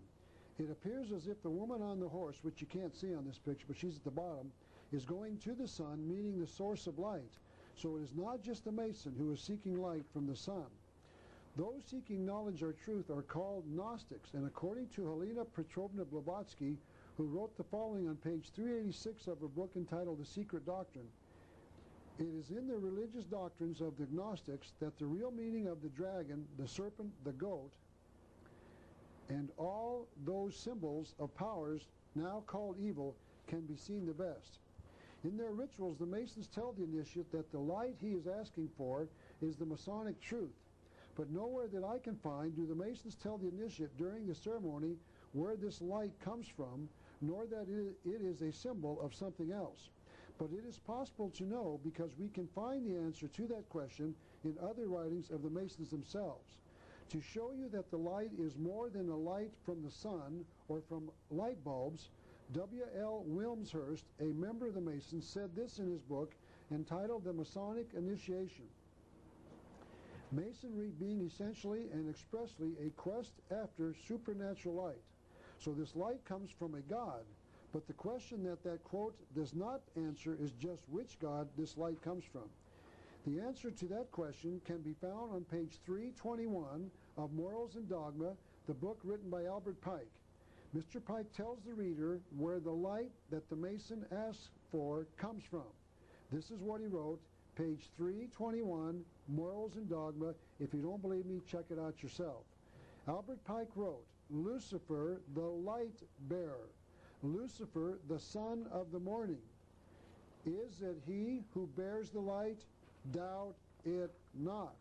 It appears as if the woman on the horse, which you can't see on this picture, but she's at the bottom, is going to the sun, meaning the source of light. So it is not just the Mason who is seeking light from the sun. Those seeking knowledge or truth are called Gnostics, and according to Helena Petrovna Blavatsky, who wrote the following on page 386 of her book entitled The Secret Doctrine, it is in the religious doctrines of the Gnostics that the real meaning of the dragon, the serpent, the goat, and all those symbols of powers now called evil can be seen the best. In their rituals, the Masons tell the initiate that the light he is asking for is the Masonic truth. But nowhere that I can find do the Masons tell the initiate during the ceremony where this light comes from, nor that it is a symbol of something else. But it is possible to know because we can find the answer to that question in other writings of the Masons themselves. To show you that the light is more than a light from the sun or from light bulbs, W.L. Wilmshurst, a member of the Masons, said this in his book entitled The Masonic Initiation. Masonry being essentially and expressly a quest after supernatural light. So this light comes from a God, but the question that quote does not answer is just which God this light comes from. The answer to that question can be found on page 321 of Morals and Dogma, the book written by Albert Pike. Mr. Pike tells the reader where the light that the Mason asks for comes from. This is what he wrote, page 321, Morals and Dogma. If you don't believe me, check it out yourself. Albert Pike wrote, Lucifer, the light bearer, Lucifer, the son of the morning. Is it he who bears the light? Doubt it not.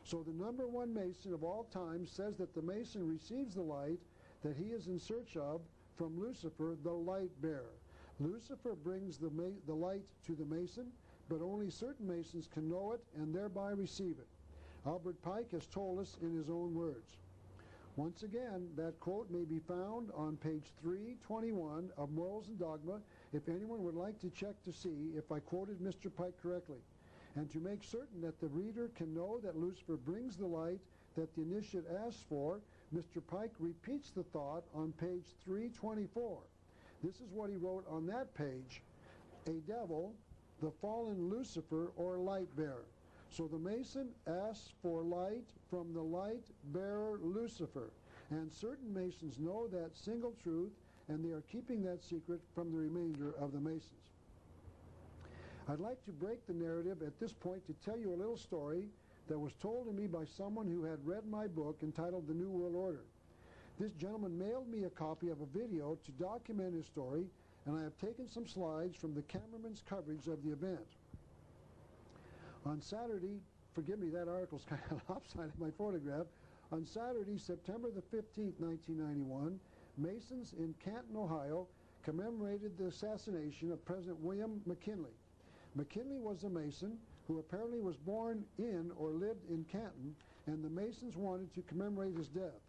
So the number one Mason of all time says that the Mason receives the light that he is in search of from Lucifer, the light bearer. Lucifer brings the light to the Mason, but only certain Masons can know it and thereby receive it. Albert Pike has told us in his own words. Once again, that quote may be found on page 321 of Morals and Dogma if anyone would like to check to see if I quoted Mr. Pike correctly, and to make certain that the reader can know that Lucifer brings the light that the initiate asks for. Mr. Pike repeats the thought on page 324. This is what he wrote on that page, a devil, the fallen Lucifer or light bearer. So the Mason asks for light from the light bearer Lucifer, and certain Masons know that single truth, and they are keeping that secret from the remainder of the Masons. I'd like to break the narrative at this point to tell you a little story that was told to me by someone who had read my book entitled The New World Order. This gentleman mailed me a copy of a video to document his story, and I have taken some slides from the cameraman's coverage of the event. On Saturday, forgive me, that article's kind of lopsided, my photograph. On Saturday, September the 15th, 1991, Masons in Canton, Ohio, commemorated the assassination of President William McKinley. McKinley was a Mason who apparently was born in or lived in Canton, and the Masons wanted to commemorate his death.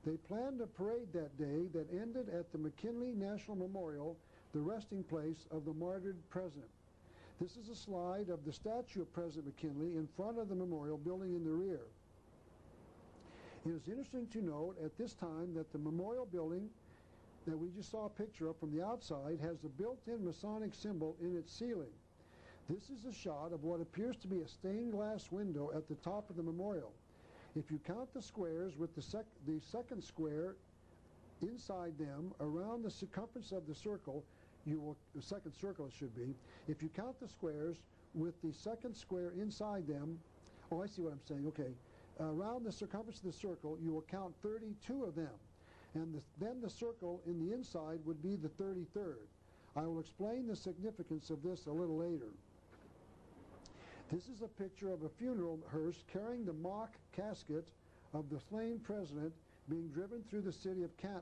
They planned a parade that day that ended at the McKinley National Memorial, the resting place of the martyred president. This is a slide of the statue of President McKinley in front of the memorial building in the rear. It is interesting to note at this time that the memorial building that we just saw a picture of from the outside has a built-in Masonic symbol in its ceiling. This is a shot of what appears to be a stained glass window at the top of the memorial. If you count the squares with the second square inside them around the circumference of the circle, the second circle it should be, if you count the squares with the second square inside them, oh, I see what I'm saying, okay, around the circumference of the circle, you will count 32 of them. And then the circle in the inside would be the 33rd. I will explain the significance of this a little later. This is a picture of a funeral hearse carrying the mock casket of the slain president being driven through the city of Canton.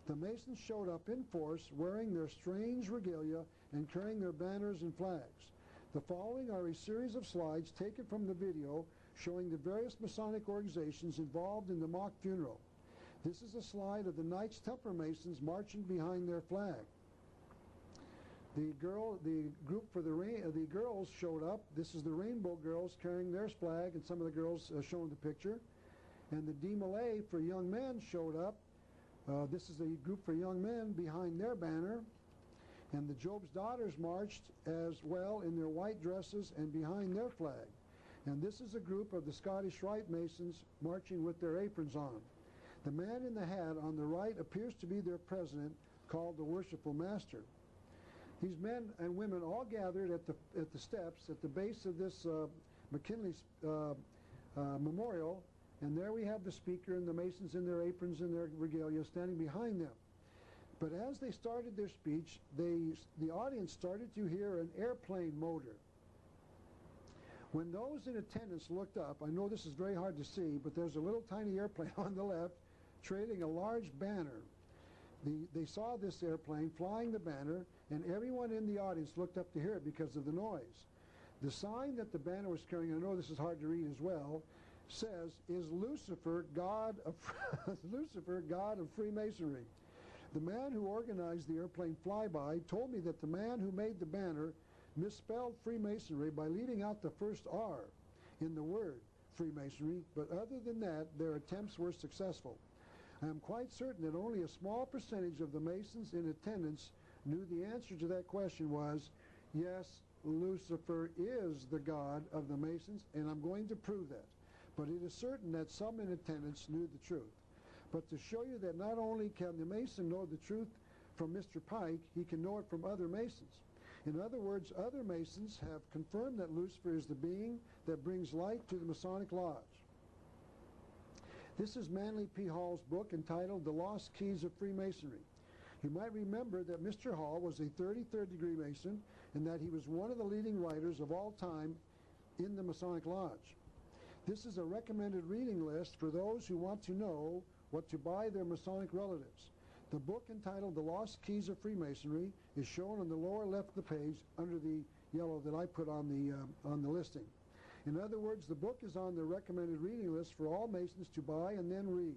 The Masons showed up in force wearing their strange regalia and carrying their banners and flags. The following are a series of slides taken from the video showing the various Masonic organizations involved in the mock funeral. This is a slide of the Knights Templar Masons marching behind their flag. The group for the girls showed up. This is the Rainbow Girls carrying their flag, and some of the girls shown in the picture. And the Demolay for young men showed up. This is a group for young men behind their banner. And the Job's Daughters marched as well in their white dresses and behind their flag. And this is a group of the Scottish Rite Masons marching with their aprons on. The man in the hat on the right appears to be their president, called the Worshipful Master. These men and women all gathered at the steps at the base of this McKinley memorial, and there we have the speaker and the Masons in their aprons and their regalia standing behind them. But as they started their speech, the audience started to hear an airplane motor. When those in attendance looked up, I know this is very hard to see, but there's a little tiny airplane on the left trailing a large banner. They saw this airplane flying the banner, and everyone in the audience looked up to hear it because of the noise. The sign that the banner was carrying, I know this is hard to read as well, says, "Is Lucifer God of Lucifer, God of Freemasonry?" The man who organized the airplane flyby told me that the man who made the banner misspelled Freemasonry by leaving out the first R in the word Freemasonry, but other than that, their attempts were successful. I am quite certain that only a small percentage of the Masons in attendance knew the answer to that question was, yes, Lucifer is the God of the Masons, and I'm going to prove that. But it is certain that some in attendance knew the truth. But to show you that not only can the Mason know the truth from Mr. Pike, he can know it from other Masons. In other words, other Masons have confirmed that Lucifer is the being that brings light to the Masonic Lodge. This is Manly P. Hall's book entitled The Lost Keys of Freemasonry. You might remember that Mr. Hall was a 33rd degree Mason and that he was one of the leading writers of all time in the Masonic Lodge. This is a recommended reading list for those who want to know what to buy their Masonic relatives. The book entitled The Lost Keys of Freemasonry is shown on the lower left of the page under the yellow that I put on the listing. In other words, the book is on the recommended reading list for all Masons to buy and then read.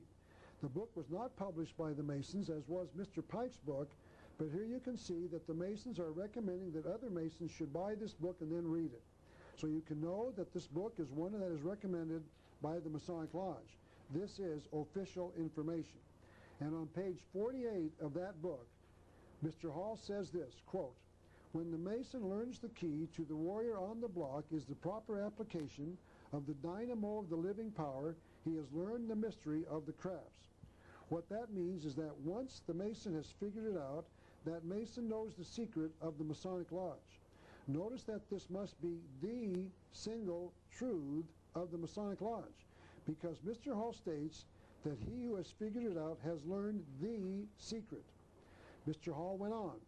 The book was not published by the Masons, as was Mr. Pike's book, but here you can see that the Masons are recommending that other Masons should buy this book and then read it. So you can know that this book is one that is recommended by the Masonic Lodge. This is official information. And on page 48 of that book, Mr. Hall says this, quote, "When the Mason learns the key to the warrior on the block is the proper application of the dynamo of the living power, he has learned the mystery of the crafts." What that means is that once the Mason has figured it out, that Mason knows the secret of the Masonic Lodge. Notice that this must be the single truth of the Masonic Lodge, because Mr. Hall states that he who has figured it out has learned the secret. Mr. Hall went on,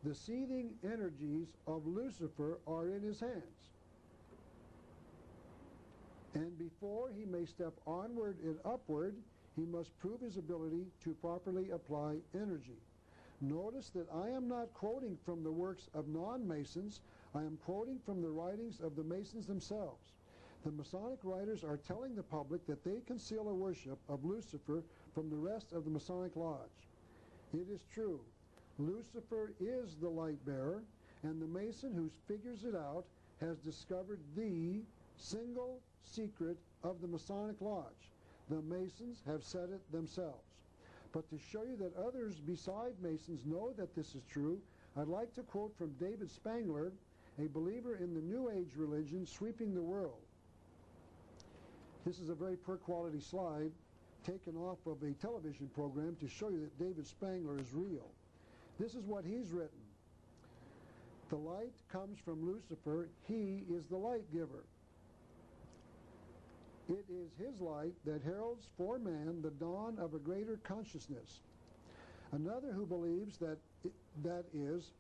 "The seething energies of Lucifer are in his hands. And before he may step onward and upward, he must prove his ability to properly apply energy." Notice that I am not quoting from the works of non-Masons. I am quoting from the writings of the Masons themselves. The Masonic writers are telling the public that they conceal a worship of Lucifer from the rest of the Masonic Lodge. It is true. Lucifer is the light bearer, and the Mason who figures it out has discovered the single secret of the Masonic Lodge. The Masons have said it themselves. But to show you that others beside Masons know that this is true, I'd like to quote from David Spangler, a believer in the New Age religion sweeping the world. This is a very poor quality slide taken off of a television program to show you that David Spangler is real. This is what he's written. The light comes from Lucifer. He is the light giver. It is his light that heralds for man the dawn of a greater consciousness. Another who believes that is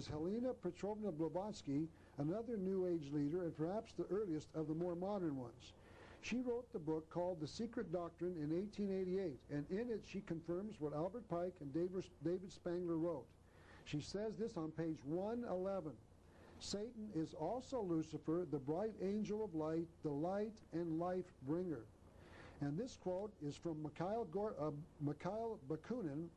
Helena Petrovna Blavatsky, another New Age leader and perhaps the earliest of the more modern ones. She wrote the book called The Secret Doctrine in 1888, and in it she confirms what Albert Pike and David Spangler wrote. She says this on page 111. Satan is also Lucifer, the bright angel of light, the light and life bringer. And this quote is from Mikhail Bakunin,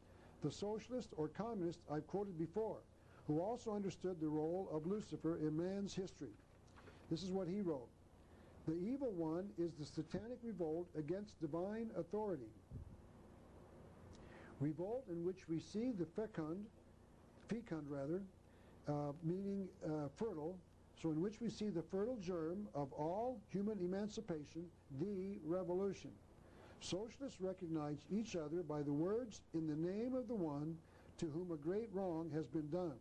the socialist or communist I've quoted before, who also understood the role of Lucifer in man's history. This is what he wrote. The evil one is the satanic revolt against divine authority. Revolt in which we see the fecund meaning fertile, so in which we see the fertile germ of all human emancipation, the revolution. Socialists recognize each other by the words in the name of the one to whom a great wrong has been done.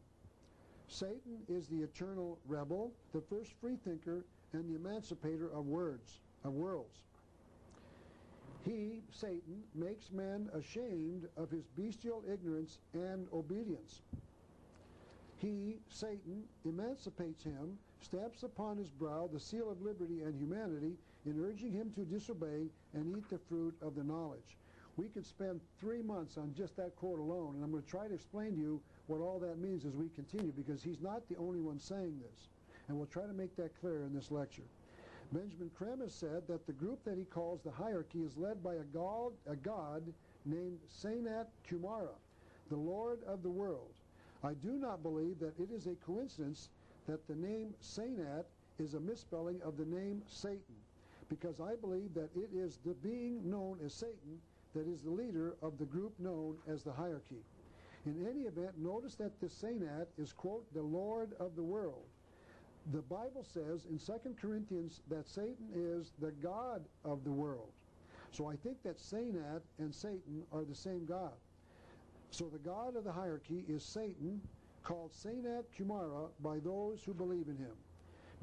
Satan is the eternal rebel, the first freethinker, and the emancipator of worlds. He, Satan, makes man ashamed of his bestial ignorance and obedience. He, Satan, emancipates him, stamps upon his brow the seal of liberty and humanity in urging him to disobey and eat the fruit of the knowledge. We could spend 3 months on just that quote alone, and I'm going to try to explain to you what all that means as we continue, because he's not the only one saying this. And we'll try to make that clear in this lecture. Benjamin Krem has said that the group that he calls the hierarchy is led by a god named Sanat Kumara, the Lord of the world. I do not believe that it is a coincidence that the name Sanat is a misspelling of the name Satan, because I believe that it is the being known as Satan that is the leader of the group known as the hierarchy. In any event, notice that the Sanat is, quote, the Lord of the world. The Bible says in 2 Corinthians that Satan is the God of the world. So I think that Sanat and Satan are the same God. So the God of the hierarchy is Satan, called Sanat Kumara by those who believe in him.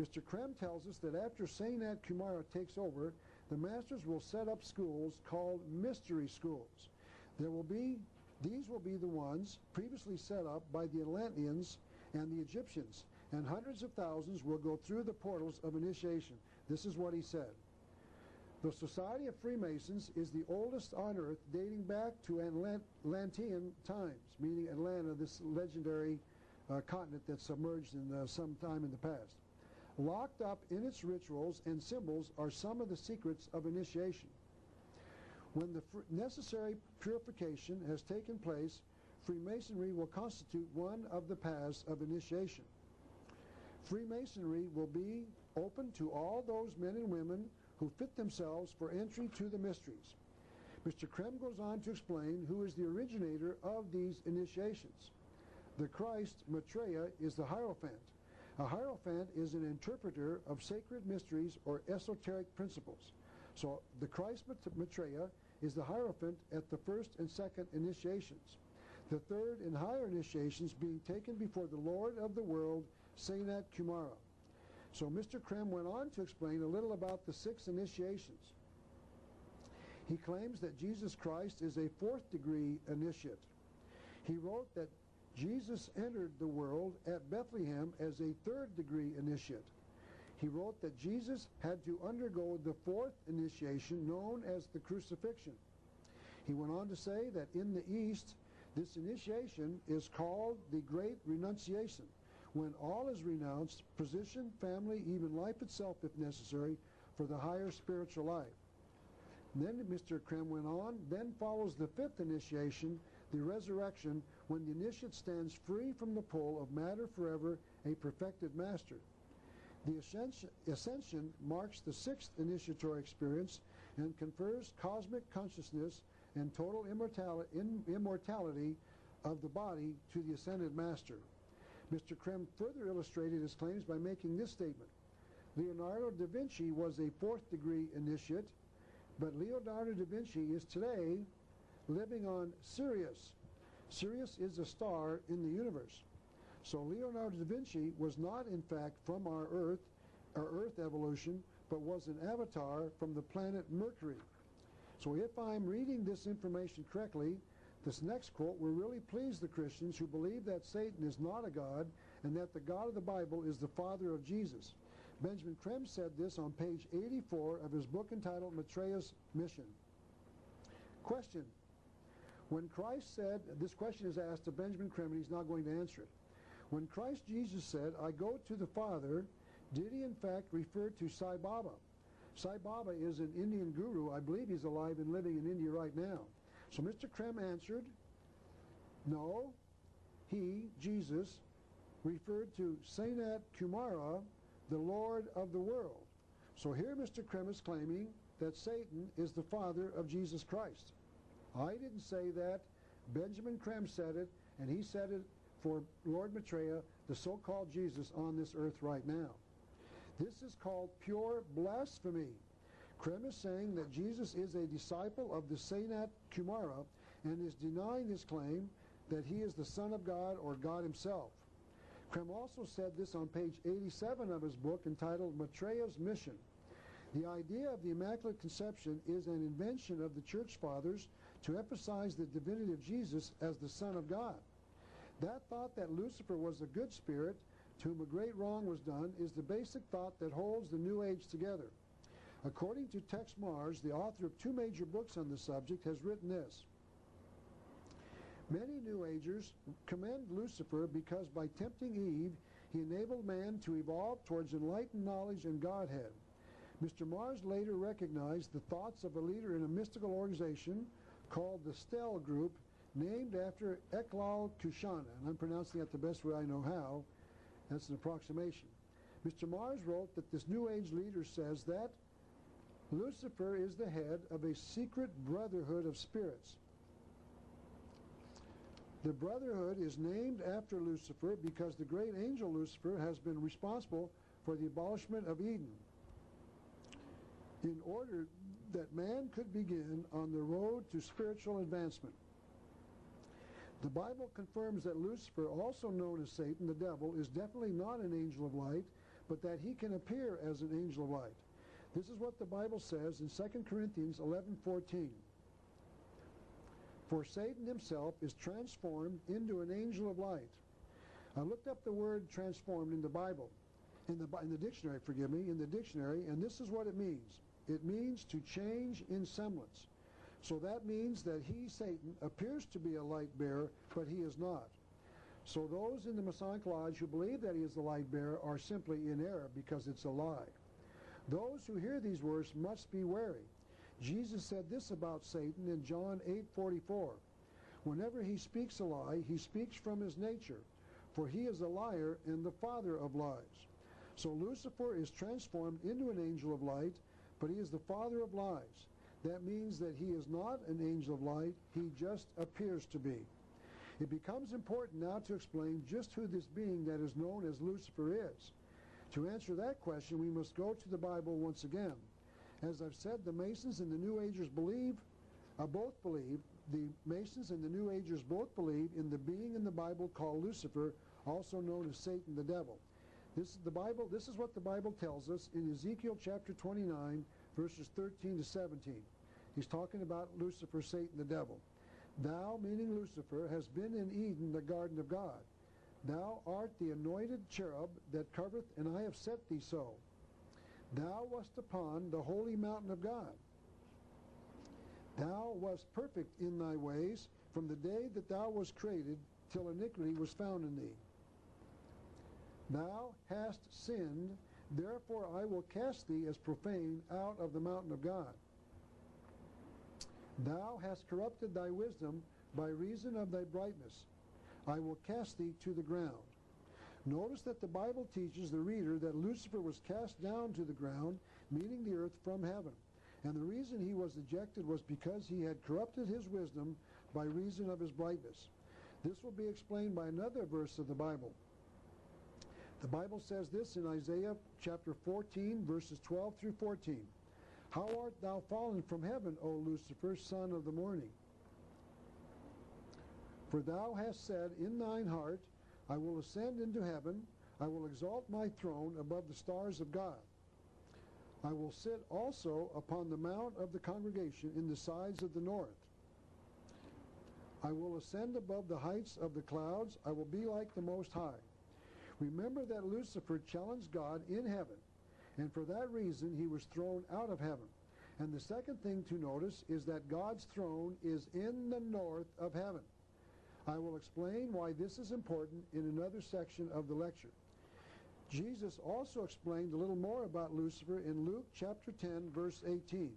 Mr. Krem tells us that after Sanat Kumara takes over, the masters will set up schools called mystery schools. These will be the ones previously set up by the Atlanteans and the Egyptians, and hundreds of thousands will go through the portals of initiation. This is what he said. The Society of Freemasons is the oldest on earth, dating back to Atlantean times, meaning Atlanta, this legendary continent that submerged in some time in the past. Locked up in its rituals and symbols are some of the secrets of initiation. When the necessary purification has taken place, Freemasonry will constitute one of the paths of initiation. Freemasonry will be open to all those men and women who fit themselves for entry to the mysteries. Mr. Krem goes on to explain who is the originator of these initiations. The Christ Maitreya is the Hierophant. A Hierophant is an interpreter of sacred mysteries or esoteric principles. So the Christ Maitreya is the Hierophant at the first and second initiations. The third and higher initiations being taken before the Lord of the world, Sanat Kumara. So Mr. Krem went on to explain a little about the 6 initiations. He claims that Jesus Christ is a 4th degree initiate. He wrote that Jesus entered the world at Bethlehem as a 3rd degree initiate. He wrote that Jesus had to undergo the 4th initiation known as the crucifixion. He went on to say that in the East, this initiation is called the Great Renunciation, when all is renounced, position, family, even life itself if necessary, for the higher spiritual life. Then Mr. Krem went on, then follows the 5th initiation, the resurrection, when the initiate stands free from the pull of matter forever, a perfected master. The ascension marks the sixth initiatory experience and confers cosmic consciousness and total immortality of the body to the ascended master. Mr. Krem further illustrated his claims by making this statement. Leonardo da Vinci was a fourth-degree initiate, but Leonardo da Vinci is today living on Sirius. Sirius is a star in the universe. So Leonardo da Vinci was not, in fact, from our Earth evolution, but was an avatar from the planet Mercury. So if I'm reading this information correctly, this next quote will really please the Christians who believe that Satan is not a god and that the God of the Bible is the Father of Jesus. Benjamin Krem said this on page 84 of his book entitled Maitreya's Mission. Question. When Christ said, this question is asked to Benjamin Krem and he's not going to answer it. When Christ Jesus said, I go to the Father, did he in fact refer to Sai Baba? Sai Baba is an Indian guru. I believe he's alive and living in India right now. So Mr. Krem answered, no, he, Jesus, referred to Sanat Kumara, the Lord of the world. So here Mr. Krem is claiming that Satan is the father of Jesus Christ. I didn't say that. Benjamin Krem said it, and he said it for Lord Maitreya, the so-called Jesus on this earth right now. This is called pure blasphemy. Krem is saying that Jesus is a disciple of the Sanat Kumara and is denying his claim that he is the Son of God or God himself. Krem also said this on page 87 of his book entitled Maitreya's Mission. The idea of the Immaculate Conception is an invention of the Church Fathers to emphasize the divinity of Jesus as the Son of God. That thought that Lucifer was a good spirit to whom a great wrong was done is the basic thought that holds the New Age together. According to Tex Mars, the author of two major books on the subject, has written this. Many New Agers commend Lucifer because by tempting Eve, he enabled man to evolve towards enlightened knowledge and Godhead. Mr. Mars later recognized the thoughts of a leader in a mystical organization called the Stel Group, named after Eklal Kushana, and I'm pronouncing that the best way I know how. That's an approximation. Mr. Mars wrote that this New Age leader says that Lucifer is the head of a secret brotherhood of spirits. The brotherhood is named after Lucifer because the great angel Lucifer has been responsible for the abolishment of Eden in order that man could begin on the road to spiritual advancement. The Bible confirms that Lucifer, also known as Satan, the devil, is definitely not an angel of light, but that he can appear as an angel of light. This is what the Bible says in 2 Corinthians 11:14. For Satan himself is transformed into an angel of light. I looked up the word transformed in the Bible, in the dictionary, in the dictionary, and this is what it means. It means to change in semblance. So that means that he, Satan, appears to be a light bearer, but he is not. So those in the Masonic Lodge who believe that he is the light bearer are simply in error because it's a lie. Those who hear these words must be wary. Jesus said this about Satan in John 8:44. Whenever he speaks a lie, he speaks from his nature, for he is a liar and the father of lies. So Lucifer is transformed into an angel of light, but he is the father of lies. That means that he is not an angel of light, he just appears to be. It becomes important now to explain just who this being that is known as Lucifer is. To answer that question, we must go to the Bible once again. As I've said, the Masons and the New Agers both believe in the being in the Bible called Lucifer, also known as Satan the devil. This is what the Bible tells us in Ezekiel chapter 29, verses 13 to 17. He's talking about Lucifer, Satan the devil. Thou, meaning Lucifer, has been in Eden, the garden of God. Thou art the anointed cherub that covereth, and I have set thee so. Thou wast upon the holy mountain of God. Thou wast perfect in thy ways from the day that thou wast created till iniquity was found in thee. Thou hast sinned, therefore I will cast thee as profane out of the mountain of God. Thou hast corrupted thy wisdom by reason of thy brightness. I will cast thee to the ground. Notice that the Bible teaches the reader that Lucifer was cast down to the ground, meaning the earth, from heaven. And the reason he was ejected was because he had corrupted his wisdom by reason of his brightness. This will be explained by another verse of the Bible. The Bible says this in Isaiah chapter 14, verses 12 through 14. How art thou fallen from heaven, O Lucifer, son of the morning? For thou hast said in thine heart, I will ascend into heaven, I will exalt my throne above the stars of God. I will sit also upon the mount of the congregation in the sides of the north. I will ascend above the heights of the clouds, I will be like the Most High. Remember that Lucifer challenged God in heaven, and for that reason he was thrown out of heaven. And the second thing to notice is that God's throne is in the north of heaven. I will explain why this is important in another section of the lecture. Jesus also explained a little more about Lucifer in Luke chapter 10, verse 18.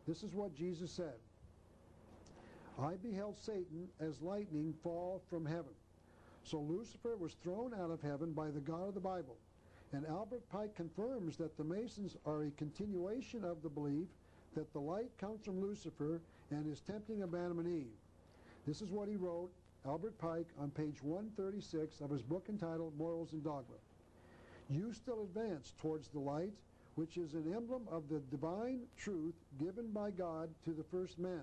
This is what Jesus said. I beheld Satan as lightning fall from heaven. So Lucifer was thrown out of heaven by the God of the Bible. And Albert Pike confirms that the Masons are a continuation of the belief that the light comes from Lucifer and is tempting of Adam and Eve. This is what he wrote, Albert Pike, on page 136 of his book entitled Morals and Dogma. You still advance towards the light, which is an emblem of the divine truth given by God to the first man,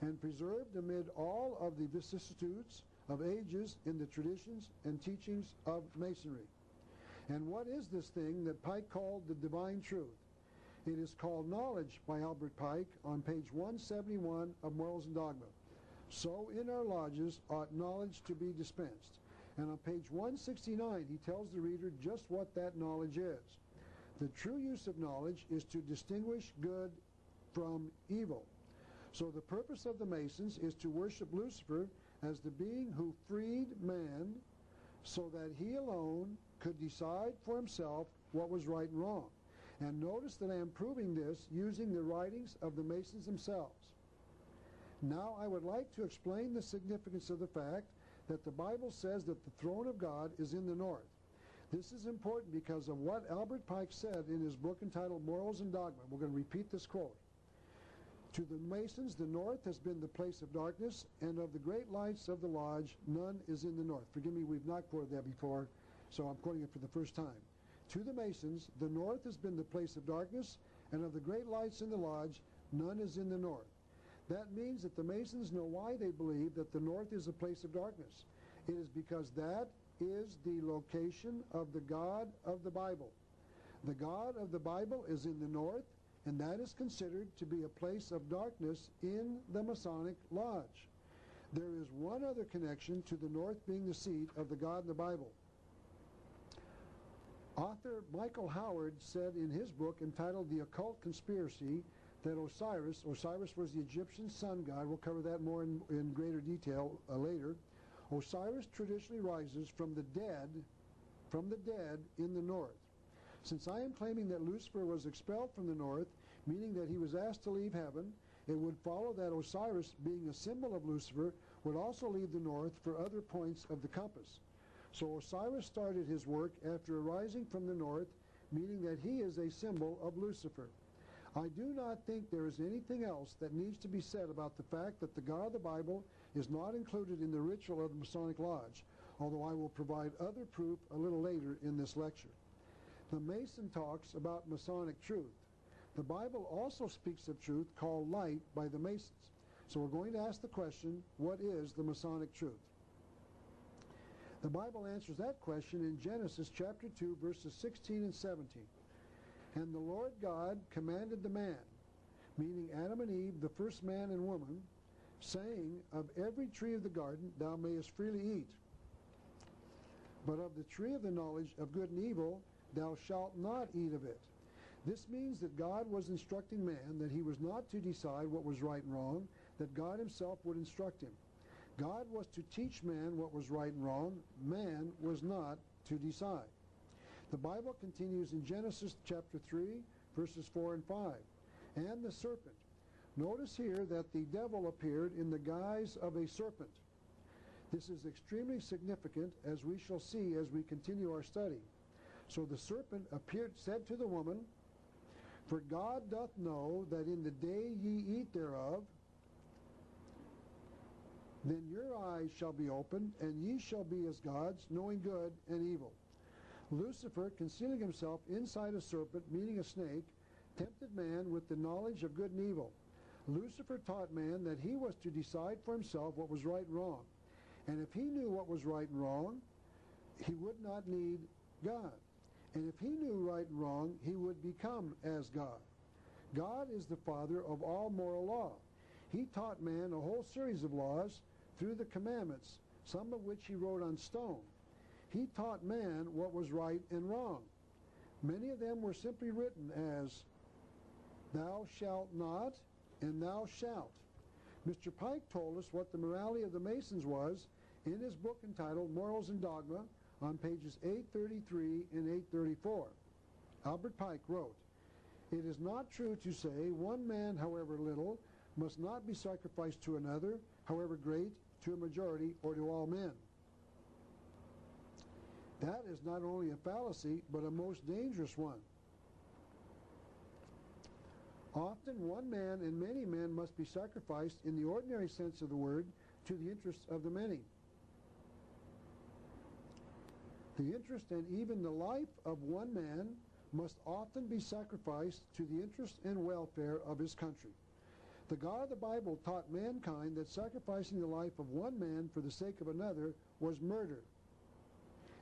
and preserved amid all of the vicissitudes of ages in the traditions and teachings of Masonry. And what is this thing that Pike called the divine truth? It is called knowledge by Albert Pike on page 171 of Morals and Dogma. So in our lodges ought knowledge to be dispensed. And on page 169 he tells the reader just what that knowledge is. The true use of knowledge is to distinguish good from evil. So the purpose of the Masons is to worship Lucifer as the being who freed man so that he alone could decide for himself what was right and wrong. And notice that I am proving this using the writings of the Masons themselves. Now I would like to explain the significance of the fact that the Bible says that the throne of God is in the north. This is important because of what Albert Pike said in his book entitled Morals and Dogma. We're going to repeat this quote. To the Masons, the north has been the place of darkness, and of the great lights of the lodge, none is in the north. Forgive me, we've not quoted that before, so I'm quoting it for the first time. To the Masons, the north has been the place of darkness, and of the great lights in the lodge, none is in the north. That means that the Masons know why they believe that the north is a place of darkness. It is because that is the location of the God of the Bible. The God of the Bible is in the north, and that is considered to be a place of darkness in the Masonic Lodge. There is one other connection to the north being the seat of the God in the Bible. Author Michael Howard said in his book entitled The Occult Conspiracy that Osiris was the Egyptian sun god. We'll cover that more in greater detail later. Osiris traditionally rises from the dead in the north. Since I am claiming that Lucifer was expelled from the north, meaning that he was asked to leave heaven, it would follow that Osiris, being a symbol of Lucifer, would also leave the north for other points of the compass. So Osiris started his work after arising from the north, meaning that he is a symbol of Lucifer. I do not think there is anything else that needs to be said about the fact that the God of the Bible is not included in the ritual of the Masonic Lodge, although I will provide other proof a little later in this lecture. The Mason talks about Masonic truth. The Bible also speaks of truth called light by the Masons. So we're going to ask the question, what is the Masonic truth? The Bible answers that question in Genesis chapter 2, verses 16 and 17. And the Lord God commanded the man, meaning Adam and Eve, the first man and woman, saying, of every tree of the garden thou mayest freely eat, but of the tree of the knowledge of good and evil thou shalt not eat of it. This means that God was instructing man that he was not to decide what was right and wrong, that God himself would instruct him. God was to teach man what was right and wrong. Man was not to decide. The Bible continues in Genesis chapter 3, verses 4 and 5. And the serpent, Notice here that the devil appeared in the guise of a serpent. This is extremely significant, as we shall see as we continue our study. So the serpent said to the woman, "For God doth know that in the day ye eat thereof, then your eyes shall be opened, and ye shall be as gods, knowing good and evil." Lucifer, concealing himself inside a serpent, meaning a snake, tempted man with the knowledge of good and evil. Lucifer taught man that he was to decide for himself what was right and wrong. And if he knew what was right and wrong, he would not need God. And if he knew right and wrong, he would become as God. God is the father of all moral law. He taught man a whole series of laws through the commandments, some of which he wrote on stone. He taught man what was right and wrong. Many of them were simply written as, "Thou shalt not," and "Thou shalt." Mr. Pike told us what the morality of the Masons was in his book entitled Morals and Dogma on pages 833 and 834. Albert Pike wrote, "It is not true to say one man, however little, must not be sacrificed to another, however great, to a majority, or to all men." That is not only a fallacy, but a most dangerous one. Often one man and many men must be sacrificed in the ordinary sense of the word to the interests of the many. The interest and even the life of one man must often be sacrificed to the interest and welfare of his country. The God of the Bible taught mankind that sacrificing the life of one man for the sake of another was murder.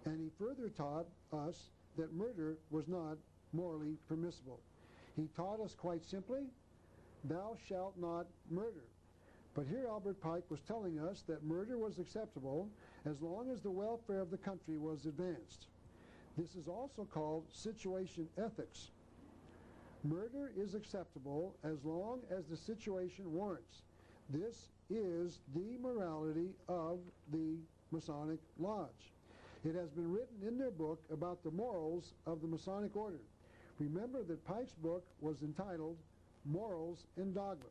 And he further taught us that murder was not morally permissible. He taught us quite simply, "Thou shalt not murder." But here Albert Pike was telling us that murder was acceptable as long as the welfare of the country was advanced. This is also called situation ethics. Murder is acceptable as long as the situation warrants. This is the morality of the Masonic Lodge. It has been written in their book about the morals of the Masonic Order. Remember that Pike's book was entitled Morals and Dogma.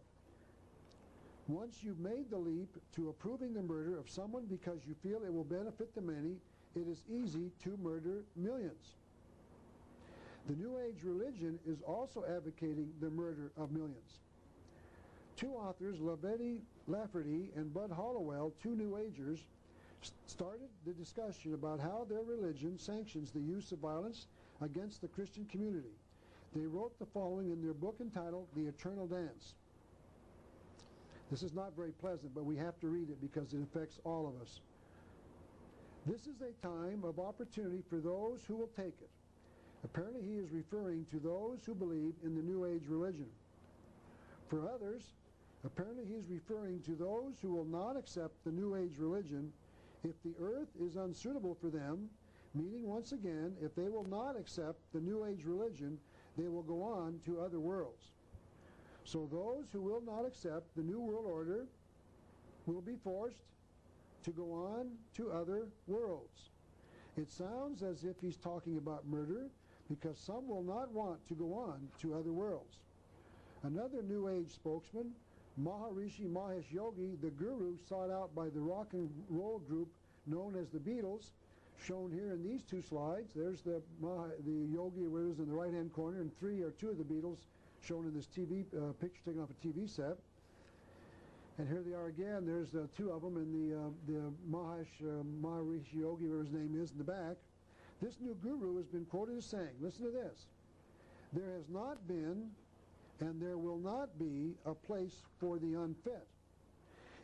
Once you've made the leap to approving the murder of someone because you feel it will benefit the many, it is easy to murder millions. The New Age religion is also advocating the murder of millions. Two authors, Lafferty and Bud Hollowell, two New Agers, started the discussion about how their religion sanctions the use of violence against the Christian community. They wrote the following in their book entitled The Eternal Dance. This is not very pleasant, but we have to read it because it affects all of us. "This is a time of opportunity for those who will take it." Apparently he is referring to those who believe in the New Age religion. For others, apparently he is referring to those who will not accept the New Age religion if the earth is unsuitable for them, meaning once again, if they will not accept the New Age religion, they will go on to other worlds. So those who will not accept the New World Order will be forced to go on to other worlds. It sounds as if he's talking about murder because some will not want to go on to other worlds. Another New Age spokesman, Maharishi Mahesh Yogi, the guru sought out by the rock and roll group known as the Beatles, shown here in these two slides. There's the Yogi where it is in the right-hand corner, and two of the Beatles shown in this TV picture taken off a TV set. And here they are again. There's two of them, and the Maharishi Yogi, whatever his name is, in the back. This new guru has been quoted as saying, listen to this, "There has not been and there will not be a place for the unfit."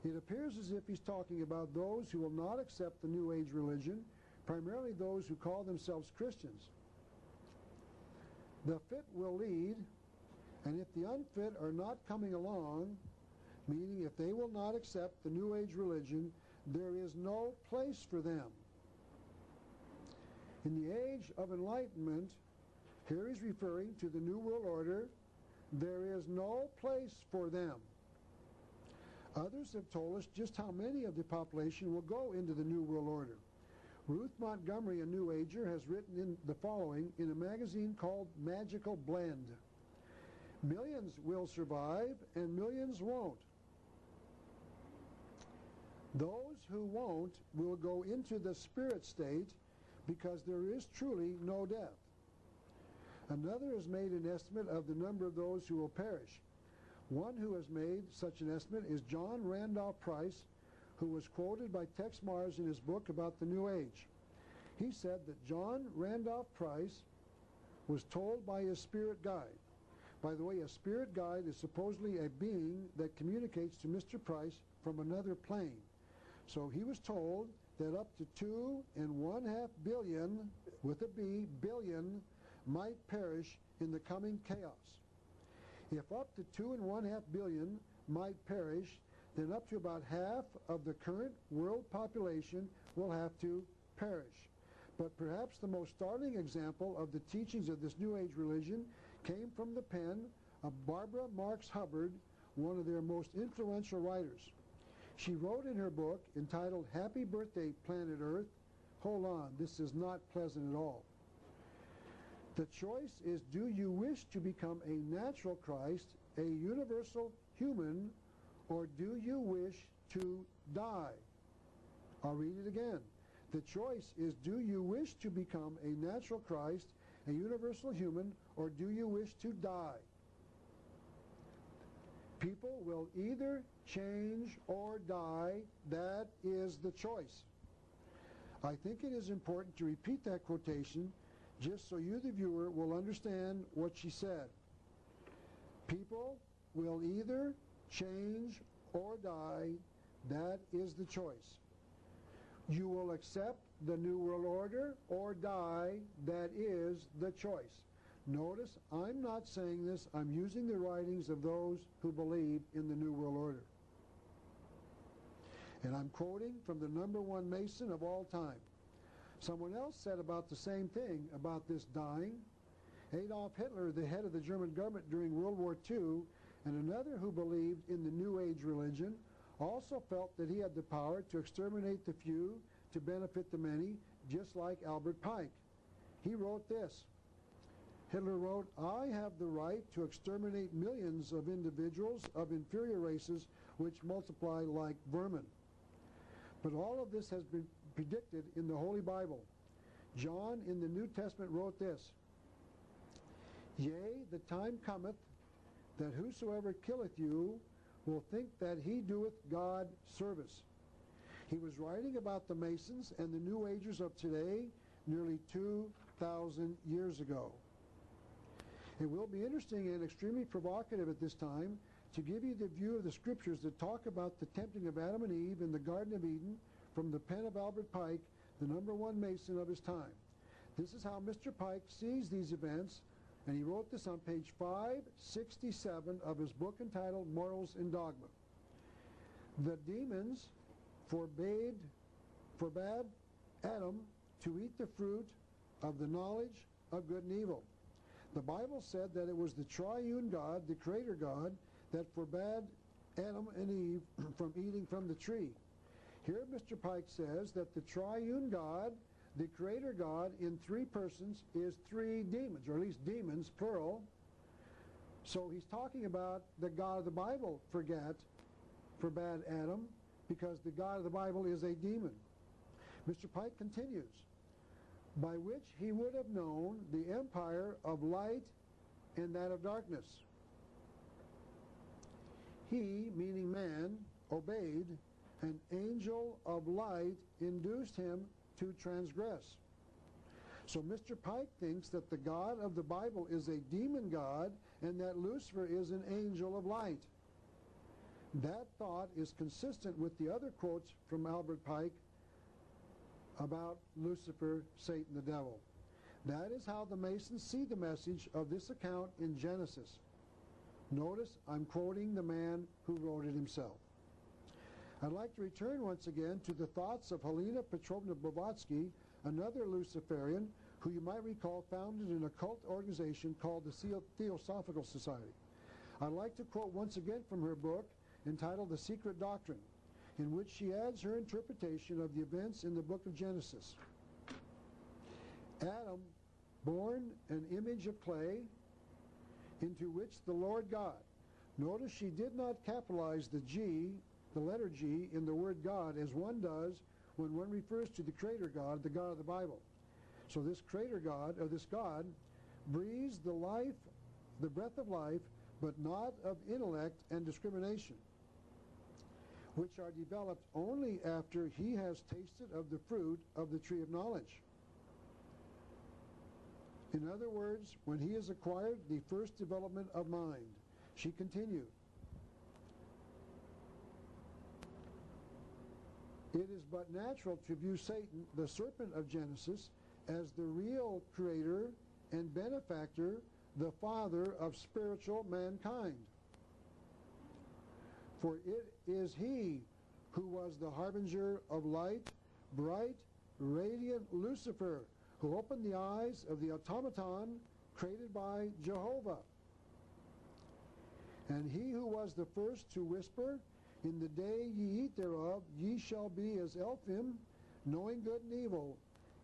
It appears as if he's talking about those who will not accept the New Age religion, primarily those who call themselves Christians. The fit will lead, and if the unfit are not coming along, meaning if they will not accept the New Age religion, there is no place for them. In the age of enlightenment, here he's referring to the New World Order, there is no place for them. Others have told us just how many of the population will go into the New World Order. Ruth Montgomery, a New Ager, has written in the following in a magazine called Magical Blend. Millions will survive and millions won't. Those who won't will go into the spirit state because there is truly no death. Another has made an estimate of the number of those who will perish. One who has made such an estimate is John Randolph Price, who was quoted by Tex Mars in his book about the New Age. He said that John Randolph Price was told by his spirit guide. By the way, a spirit guide is supposedly a being that communicates to Mr. Price from another plane. So he was told that up to 2.5 billion, with a B, billion, might perish in the coming chaos. If up to 2.5 billion might perish, then up to about half of the current world population will have to perish. But perhaps the most startling example of the teachings of this New Age religion came from the pen of Barbara Marx Hubbard, one of their most influential writers. She wrote in her book entitled Happy Birthday, Planet Earth, hold on, this is not pleasant at all. The choice is, do you wish to become a natural Christ, a universal human, or do you wish to die? I'll read it again. The choice is, do you wish to become a natural Christ, a universal human, or do you wish to die? People will either change or die. That is the choice. I think it is important to repeat that quotation just so you, the viewer, will understand what she said. People will either change or die. That is the choice. You will accept the New World Order or die. That is the choice. Notice, I'm not saying this. I'm using the writings of those who believe in the New World Order. And I'm quoting from the #1 Mason of all time. Someone else said about the same thing about this dying. Adolf Hitler, the head of the German government during World War II, and another who believed in the New Age religion, also felt that he had the power to exterminate the few to benefit the many, just like Albert Pike. He wrote this. Hitler wrote, I have the right to exterminate millions of individuals of inferior races which multiply like vermin. But all of this has been predicted in the Holy Bible. John in the New Testament wrote this, Yea, the time cometh that whosoever killeth you will think that he doeth God service. He was writing about the Masons and the New Agers of today nearly 2,000 years ago. It will be interesting and extremely provocative at this time to give you the view of the scriptures that talk about the tempting of Adam and Eve in the Garden of Eden from the pen of Albert Pike, the #1 Mason of his time. This is how Mr. Pike sees these events, and he wrote this on page 567 of his book entitled Morals and Dogma. The demons forbade Adam to eat the fruit of the knowledge of good and evil. The Bible said that it was the triune God, the creator God, that forbade Adam and Eve from eating from the tree. Here Mr. Pike says that the triune God, the creator God in three persons, is three demons, or at least demons, plural. So he's talking about the God of the Bible forbade Adam because the God of the Bible is a demon. Mr. Pike continues, by which he would have known the empire of light and that of darkness. He, meaning man, obeyed. An angel of light induced him to transgress. So Mr. Pike thinks that the God of the Bible is a demon God and that Lucifer is an angel of light. That thought is consistent with the other quotes from Albert Pike about Lucifer, Satan, the devil. That is how the Masons see the message of this account in Genesis. Notice I'm quoting the man who wrote it himself. I'd like to return once again to the thoughts of Helena Petrovna Blavatsky, another Luciferian, who you might recall founded an occult organization called the Theosophical Society. I'd like to quote once again from her book entitled The Secret Doctrine, in which she adds her interpretation of the events in the book of Genesis. Adam, born an image of clay, into which the Lord God. Notice she did not capitalize the G, the letter G, in the word God as one does when one refers to the Creator God, the God of the Bible. So this Creator God, or this God, breathes the life, the breath of life, but not of intellect and discrimination, which are developed only after he has tasted of the fruit of the tree of knowledge. In other words, when he has acquired the first development of mind. She continued, it is but natural to view Satan, the serpent of Genesis, as the real creator and benefactor, the father of spiritual mankind. For it is he who was the harbinger of light, bright, radiant Lucifer, who opened the eyes of the automaton created by Jehovah. And he who was the first to whisper, in the day ye eat thereof, ye shall be as Elphim, knowing good and evil,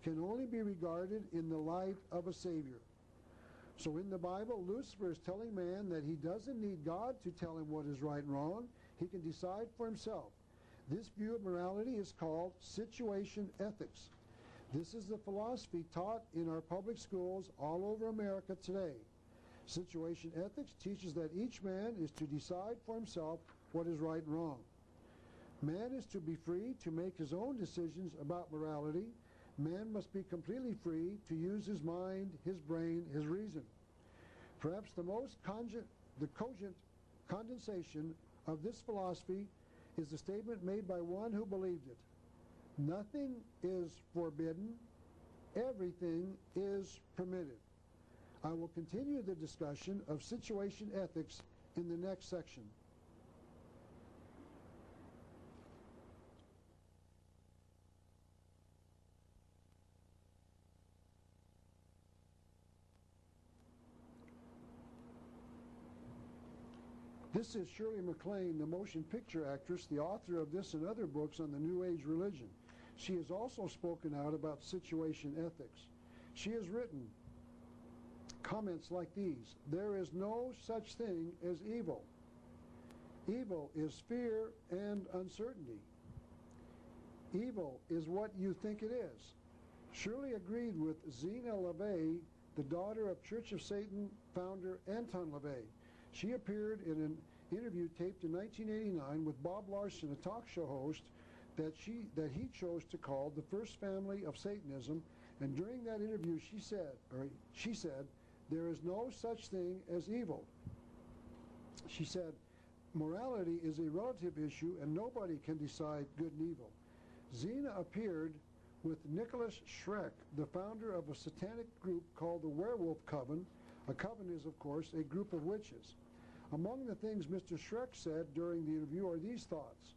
can only be regarded in the light of a Savior. So in the Bible, Lucifer is telling man that he doesn't need God to tell him what is right and wrong. He can decide for himself. This view of morality is called situation ethics. This is the philosophy taught in our public schools all over America today. Situation ethics teaches that each man is to decide for himself what is right and wrong. Man is to be free to make his own decisions about morality. Man must be completely free to use his mind, his brain, his reason. Perhaps the most cogent condensation of this philosophy is the statement made by one who believed it. Nothing is forbidden, everything is permitted. I will continue the discussion of situation ethics in the next section. This is Shirley MacLaine, the motion picture actress, the author of this and other books on the New Age religion. She has also spoken out about situation ethics. She has written comments like these: there is no such thing as evil. Evil is fear and uncertainty. Evil is what you think it is. Shirley agreed with Zena LaVey, the daughter of Church of Satan founder Anton LaVey. She appeared in an interview taped in 1989 with Bob Larson, a talk show host that he chose to call The First Family of Satanism. And during that interview, she said, there is no such thing as evil. She said, morality is a relative issue and nobody can decide good and evil. Zena appeared with Nicholas Schreck, the founder of a satanic group called the Werewolf Coven. A coven is, of course, a group of witches. Among the things Mr. Schreck said during the interview are these thoughts.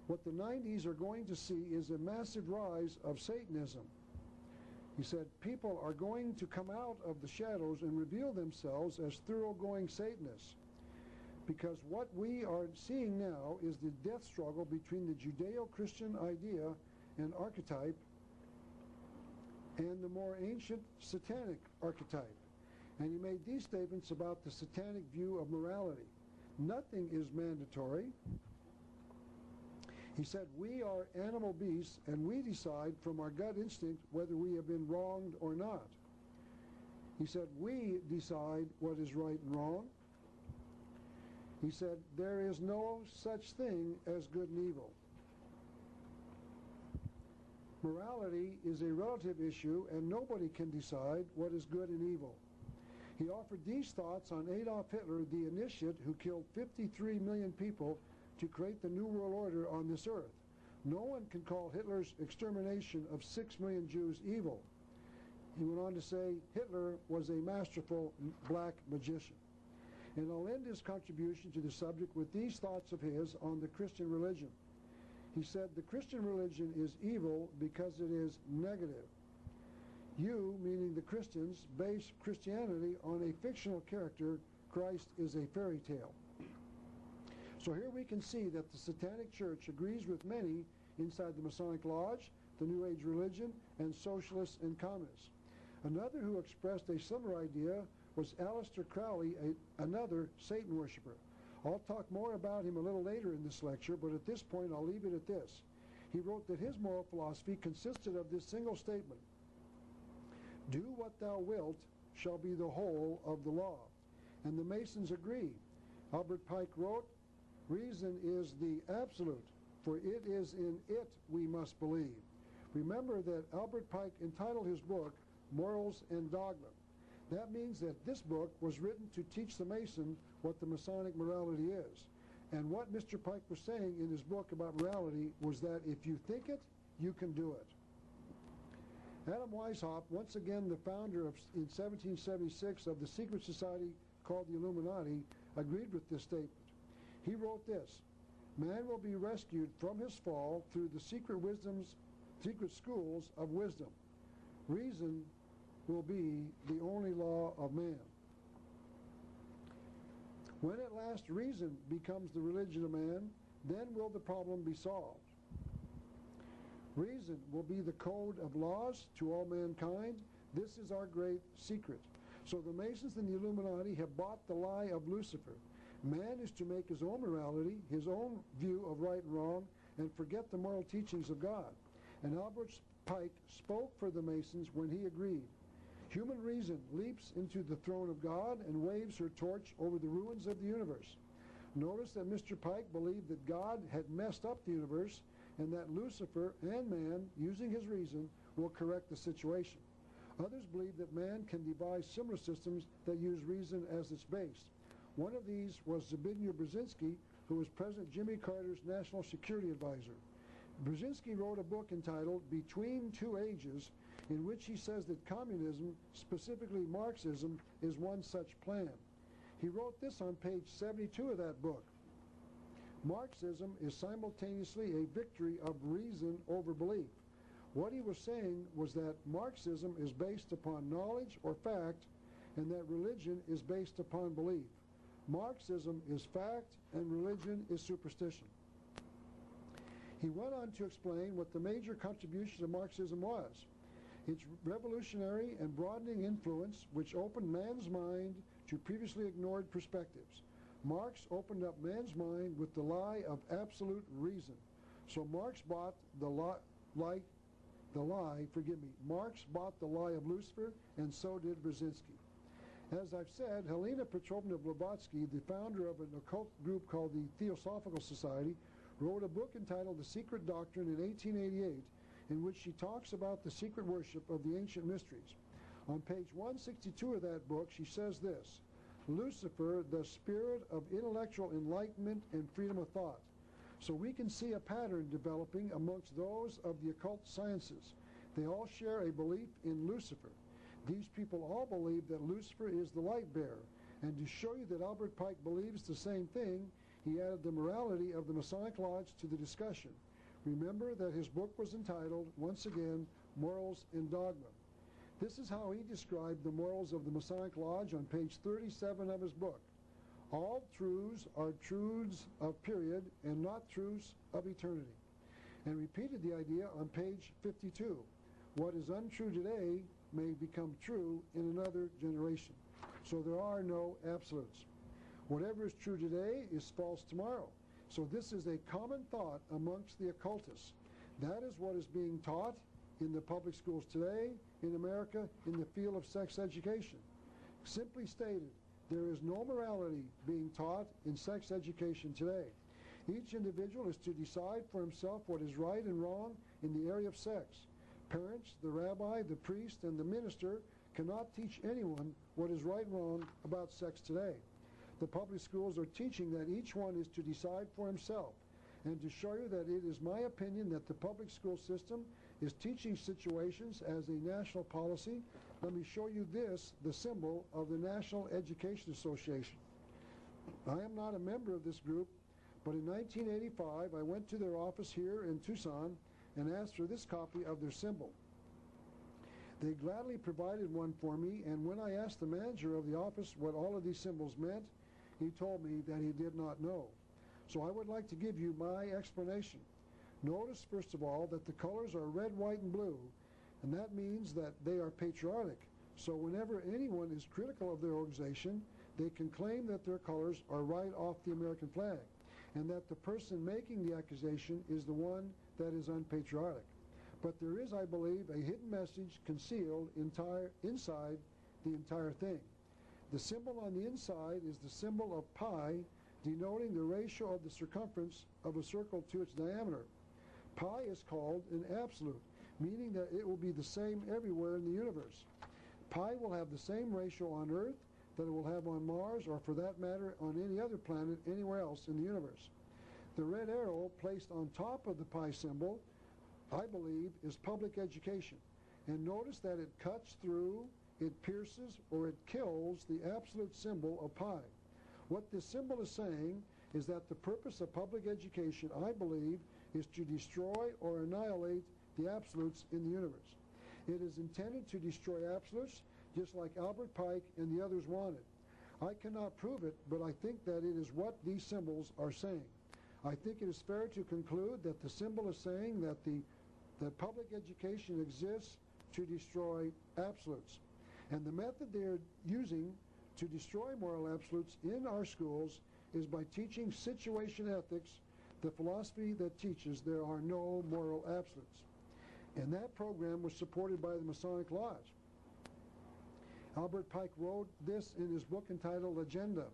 What the 90s are going to see is a massive rise of Satanism. He said, people are going to come out of the shadows and reveal themselves as thoroughgoing Satanists. Because what we are seeing now is the death struggle between the Judeo-Christian idea and archetype and the more ancient satanic archetype. And he made these statements about the satanic view of morality. Nothing is mandatory. He said, we are animal beasts and we decide from our gut instinct whether we have been wronged or not. He said, we decide what is right and wrong. He said, there is no such thing as good and evil. Morality is a relative issue and nobody can decide what is good and evil. He offered these thoughts on Adolf Hitler, the initiate who killed 53 million people to create the New World Order on this earth. No one can call Hitler's extermination of 6 million Jews evil. He went on to say Hitler was a masterful black magician. And I'll end his contribution to the subject with these thoughts of his on the Christian religion. He said, the Christian religion is evil because it is negative. You, meaning the Christians, base Christianity on a fictional character. Christ is a fairy tale. So here we can see that the Satanic Church agrees with many inside the Masonic Lodge, the New Age religion, and socialists and communists. Another who expressed a similar idea was Aleister Crowley, another Satan worshiper. I'll talk more about him a little later in this lecture, but at this point I'll leave it at this. He wrote that his moral philosophy consisted of this single statement: "Do what thou wilt shall be the whole of the law." And the Masons agree. Albert Pike wrote, "Reason is the absolute, for it is in it we must believe." Remember that Albert Pike entitled his book Morals and Dogma. That means that this book was written to teach the Mason what the Masonic morality is. And what Mr. Pike was saying in his book about morality was that if you think it, you can do it. Adam Weishaupt, once again the founder in 1776 of the secret society called the Illuminati, agreed with this statement. He wrote this: "Man will be rescued from his fall through the secret schools of wisdom. Reason will be the only law of man." When at last reason becomes the religion of man, then will the problem be solved. Reason will be the code of laws to all mankind. This is our great secret. So the Masons and the Illuminati have bought the lie of Lucifer. Man is to make his own morality, his own view of right and wrong, and forget the moral teachings of God. And Albert Pike spoke for the Masons when he agreed. Human reason leaps into the throne of God and waves her torch over the ruins of the universe. Notice that Mr. Pike believed that God had messed up the universe and that Lucifer and man, using his reason, will correct the situation. Others believe that man can devise similar systems that use reason as its base. One of these was Zbigniew Brzezinski, who was President Jimmy Carter's national security advisor. Brzezinski wrote a book entitled Between Two Ages, in which he says that communism, specifically Marxism, is one such plan. He wrote this on page 72 of that book: "Marxism is simultaneously a victory of reason over belief." What he was saying was that Marxism is based upon knowledge or fact, and that religion is based upon belief. Marxism is fact, and religion is superstition. He went on to explain what the major contribution of Marxism was: its revolutionary and broadening influence, which opened man's mind to previously ignored perspectives. Marx opened up man's mind with the lie of absolute reason. So Marx bought the lie, Marx bought the lie of Lucifer, and so did Brzezinski. As I've said, Helena Petrovna Blavatsky, the founder of an occult group called the Theosophical Society, wrote a book entitled The Secret Doctrine in 1888, in which she talks about the secret worship of the ancient mysteries. On page 162 of that book, she says this: "Lucifer, the spirit of intellectual enlightenment and freedom of thought." So we can see a pattern developing amongst those of the occult sciences. They all share a belief in Lucifer. These people all believe that Lucifer is the light bearer. And to show you that Albert Pike believes the same thing, he added the morality of the Masonic Lodge to the discussion. Remember that his book was entitled, once again, Morals and Dogma. This is how he described the morals of the Masonic Lodge on page 37 of his book. "All truths are truths of period and not truths of eternity." And repeated the idea on page 52. "What is untrue today may become true in another generation." So there are no absolutes. Whatever is true today is false tomorrow. So this is a common thought amongst the occultists. That is what is being taught in the public schools today, in America, in the field of sex education. Simply stated, there is no morality being taught in sex education today. Each individual is to decide for himself what is right and wrong in the area of sex. Parents, the rabbi, the priest, and the minister cannot teach anyone what is right and wrong about sex today. The public schools are teaching that each one is to decide for himself. And to show you that it is my opinion that the public school system is teaching situations as a national policy, let me show you this, the symbol of the National Education Association. I am not a member of this group, but in 1985 I went to their office here in Tucson and asked for this copy of their symbol. They gladly provided one for me, and when I asked the manager of the office what all of these symbols meant, he told me that he did not know. So I would like to give you my explanation. Notice, first of all, that the colors are red, white, and blue, and that means that they are patriotic. So whenever anyone is critical of their organization, they can claim that their colors are right off the American flag, and that the person making the accusation is the one that is unpatriotic. But there is, I believe, a hidden message concealed inside the entire thing. The symbol on the inside is the symbol of pi, denoting the ratio of the circumference of a circle to its diameter. Pi is called an absolute, meaning that it will be the same everywhere in the universe. Pi will have the same ratio on Earth that it will have on Mars, or for that matter on any other planet anywhere else in the universe. The red arrow placed on top of the pi symbol, I believe, is public education. And notice that it cuts through, it pierces, or it kills the absolute symbol of pi. What this symbol is saying is that the purpose of public education, I believe, is to destroy or annihilate the absolutes in the universe. It is intended to destroy absolutes, just like Albert Pike and the others wanted. I cannot prove it, but I think that it is what these symbols are saying. I think it is fair to conclude that the symbol is saying that public education exists to destroy absolutes. And the method they are using to destroy moral absolutes in our schools is by teaching situation ethics, the philosophy that teaches there are no moral absolutes. And that program was supported by the Masonic Lodge. Albert Pike wrote this in his book entitled Agenda.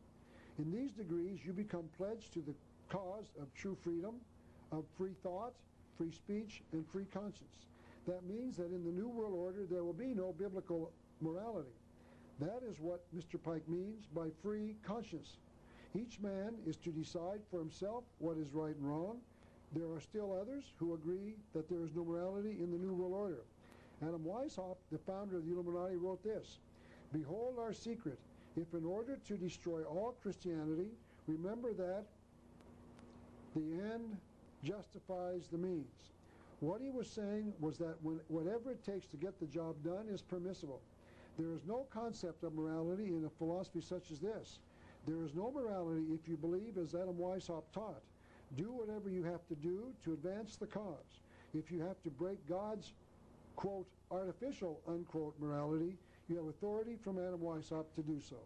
In these degrees, you become pledged to the cause of true freedom, of free thought, free speech, and free conscience. That means that in the New World Order, there will be no biblical morality. That is what Mr. Pike means by free conscience. Each man is to decide for himself what is right and wrong. There are still others who agree that there is no morality in the New World Order. Adam Weishaupt, the founder of the Illuminati, wrote this: "Behold our secret. If in order to destroy all Christianity, remember that the end justifies the means." What he was saying was that whatever it takes to get the job done is permissible. There is no concept of morality in a philosophy such as this. There is no morality if you believe as Adam Weishaupt taught. Do whatever you have to do to advance the cause. If you have to break God's, quote, artificial, unquote, morality, you have authority from Adam Weishaupt to do so.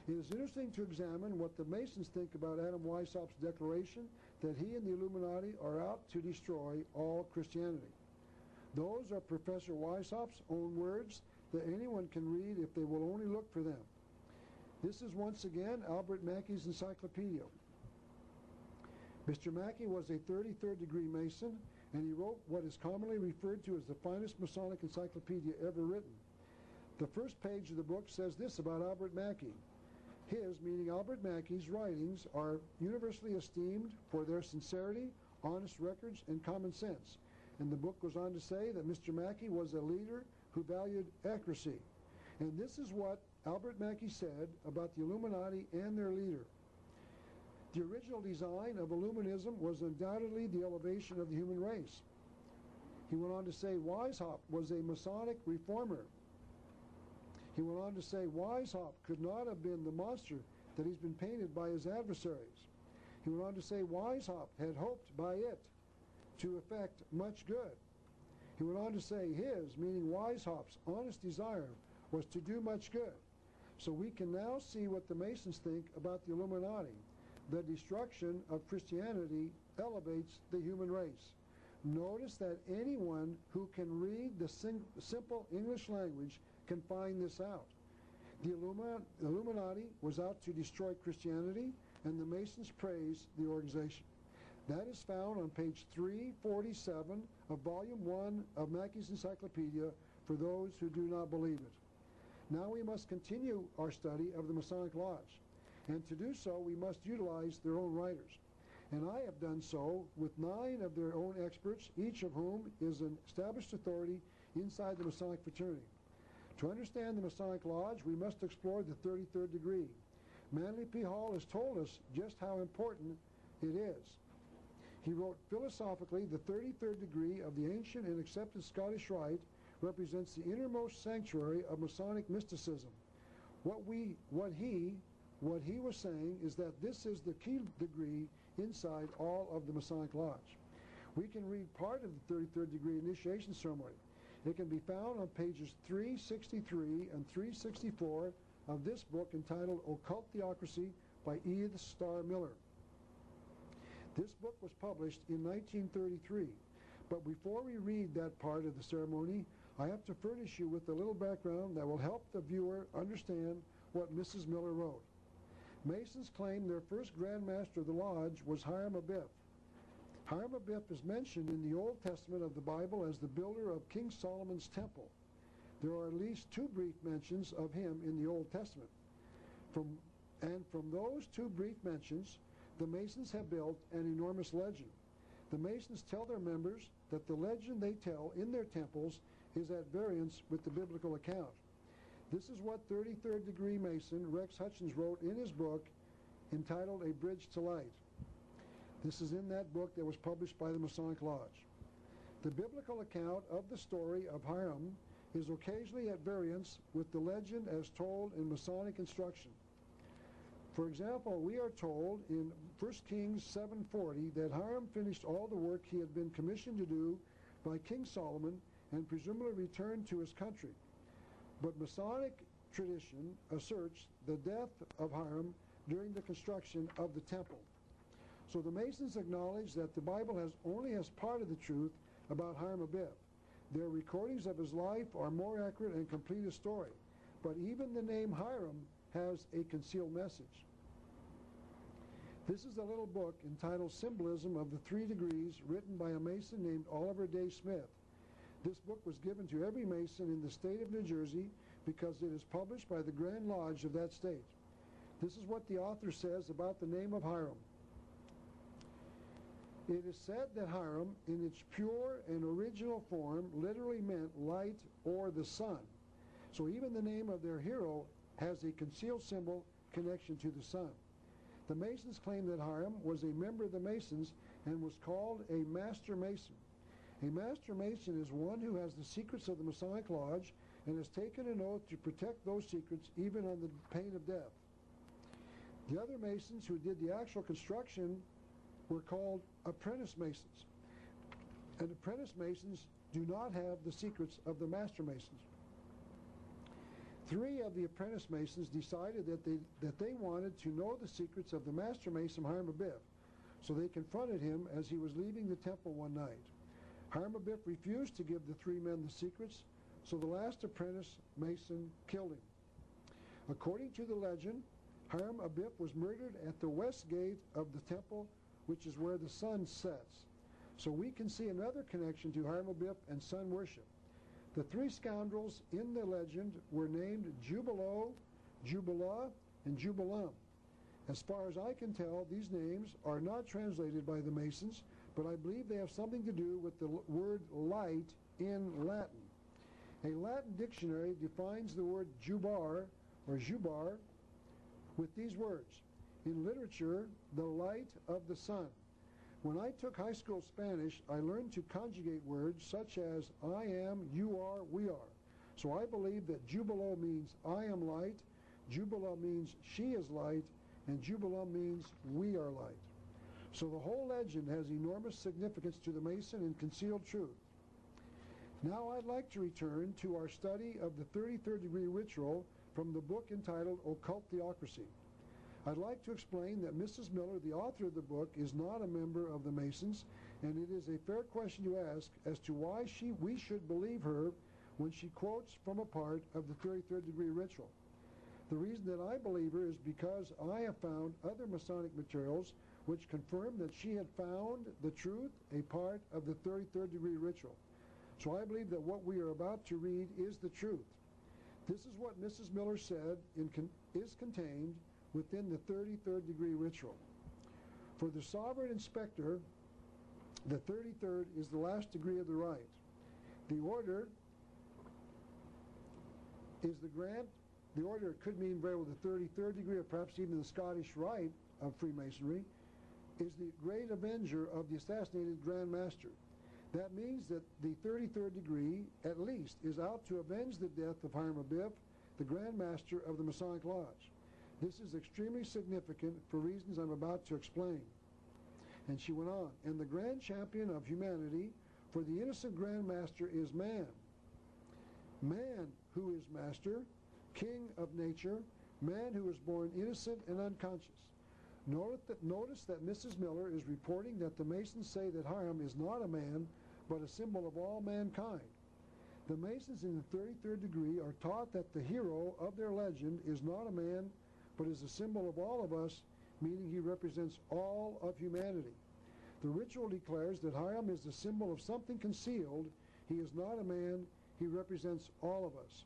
It is interesting to examine what the Masons think about Adam Weishaupt's declaration that he and the Illuminati are out to destroy all Christianity. Those are Professor Weishaupt's own words that anyone can read if they will only look for them. This is once again Albert Mackey's encyclopedia. Mr. Mackey was a 33rd degree Mason, and he wrote what is commonly referred to as the finest Masonic encyclopedia ever written. The first page of the book says this about Albert Mackey. His, meaning Albert Mackey's, writings are universally esteemed for their sincerity, honest records, and common sense. And the book goes on to say that Mr. Mackey was a leader who valued accuracy. And this is what Albert Mackey said about the Illuminati and their leader. The original design of Illuminism was undoubtedly the elevation of the human race. He went on to say Weishaupt was a Masonic reformer. He went on to say Weishaupt could not have been the monster that he's been painted by his adversaries. He went on to say Weishaupt had hoped by it to effect much good. He went on to say his, meaning Weishaupt's, honest desire was to do much good. So we can now see what the Masons think about the Illuminati. The destruction of Christianity elevates the human race. Notice that anyone who can read the simple English language can find this out. The Illuminati was out to destroy Christianity, and the Masons praised the organization. That is found on page 347 of Volume 1 of Mackey's Encyclopedia for those who do not believe it. Now we must continue our study of the Masonic Lodge, and to do so we must utilize their own writers. And I have done so with 9 of their own experts, each of whom is an established authority inside the Masonic fraternity. To understand the Masonic Lodge, we must explore the 33rd degree. Manly P. Hall has told us just how important it is. He wrote, philosophically, the 33rd degree of the ancient and accepted Scottish Rite represents the innermost sanctuary of Masonic mysticism. What he was saying is that this is the key degree inside all of the Masonic Lodge. We can read part of the 33rd degree initiation ceremony. It can be found on pages 363 and 364 of this book entitled Occult Theocracy by Edith Starr Miller. This book was published in 1933, but before we read that part of the ceremony, I have to furnish you with a little background that will help the viewer understand what Mrs. Miller wrote. Masons claim their first Grand Master of the Lodge was Hiram Abiff. Hiram Abiff is mentioned in the Old Testament of the Bible as the builder of King Solomon's temple. There are at least two brief mentions of him in the Old Testament. From those two brief mentions, the Masons have built an enormous legend. The Masons tell their members that the legend they tell in their temples is at variance with the biblical account. This is what 33rd degree Mason Rex Hutchins wrote in his book entitled A Bridge to Light. This is in that book that was published by the Masonic Lodge. The biblical account of the story of Hiram is occasionally at variance with the legend as told in Masonic instruction. For example, we are told in 1 Kings 7:40 that Hiram finished all the work he had been commissioned to do by King Solomon and presumably returned to his country. But Masonic tradition asserts the death of Hiram during the construction of the temple. So the Masons acknowledge that the Bible only has part of the truth about Hiram Abiff. Their recordings of his life are more accurate and complete a story. But even the name Hiram has a concealed message. This is a little book entitled Symbolism of the Three Degrees, written by a Mason named Oliver Day Smith. This book was given to every Mason in the state of New Jersey because it is published by the Grand Lodge of that state. This is what the author says about the name of Hiram. It is said that Hiram, in its pure and original form, literally meant light or the sun. So even the name of their hero has a concealed symbol connection to the sun. The Masons claim that Hiram was a member of the Masons and was called a Master Mason. A Master Mason is one who has the secrets of the Masonic Lodge and has taken an oath to protect those secrets even on the pain of death. The other Masons who did the actual construction were called apprentice Masons. And apprentice Masons do not have the secrets of the Master Masons. Three of the apprentice Masons decided that they wanted to know the secrets of the Master Mason Hiram Abiff, so they confronted him as he was leaving the temple one night. Hiram Abiff refused to give the three men the secrets, so the last apprentice Mason killed him. According to the legend, Hiram Abiff was murdered at the west gate of the temple, which is where the sun sets. So we can see another connection to Hiram Abiff and sun worship. The three scoundrels in the legend were named Jubilo, Jubilah, and Jubilam. As far as I can tell, these names are not translated by the Masons, but I believe they have something to do with the word light in Latin. A Latin dictionary defines the word jubar or jubar with these words. In literature, the light of the sun. When I took high school Spanish, I learned to conjugate words such as I am, you are, we are. So I believe that jubilo means I am light, jubila means she is light, and jubilam means we are light. So the whole legend has enormous significance to the Mason and concealed truth. Now I'd like to return to our study of the 33rd degree ritual from the book entitled Occult Theocracy. I'd like to explain that Mrs. Miller, the author of the book, is not a member of the Masons, and it is a fair question to ask as to why we should believe her when she quotes from a part of the 33rd degree ritual. The reason that I believe her is because I have found other Masonic materials which confirm that she had found the truth, a part of the 33rd degree ritual. So I believe that what we are about to read is the truth. This is what Mrs. Miller said is contained within the 33rd degree ritual. For the sovereign inspector, the 33rd is the last degree of the right. The order is the order could mean very well the 33rd degree or perhaps even the Scottish Rite of Freemasonry, is the great avenger of the assassinated Grand Master. That means that the 33rd degree, at least, is out to avenge the death of Hiram Abiff, the Grand Master of the Masonic Lodge. This is extremely significant for reasons I'm about to explain. And she went on, and the grand champion of humanity, for the innocent Grand Master is man. Man who is master, king of nature, man who is born innocent and unconscious. Notice that Mrs. Miller is reporting that the Masons say that Hiram is not a man, but a symbol of all mankind. The Masons in the 33rd degree are taught that the hero of their legend is not a man, but is a symbol of all of us, meaning he represents all of humanity. The ritual declares that Hiram is the symbol of something concealed. He is not a man, he represents all of us.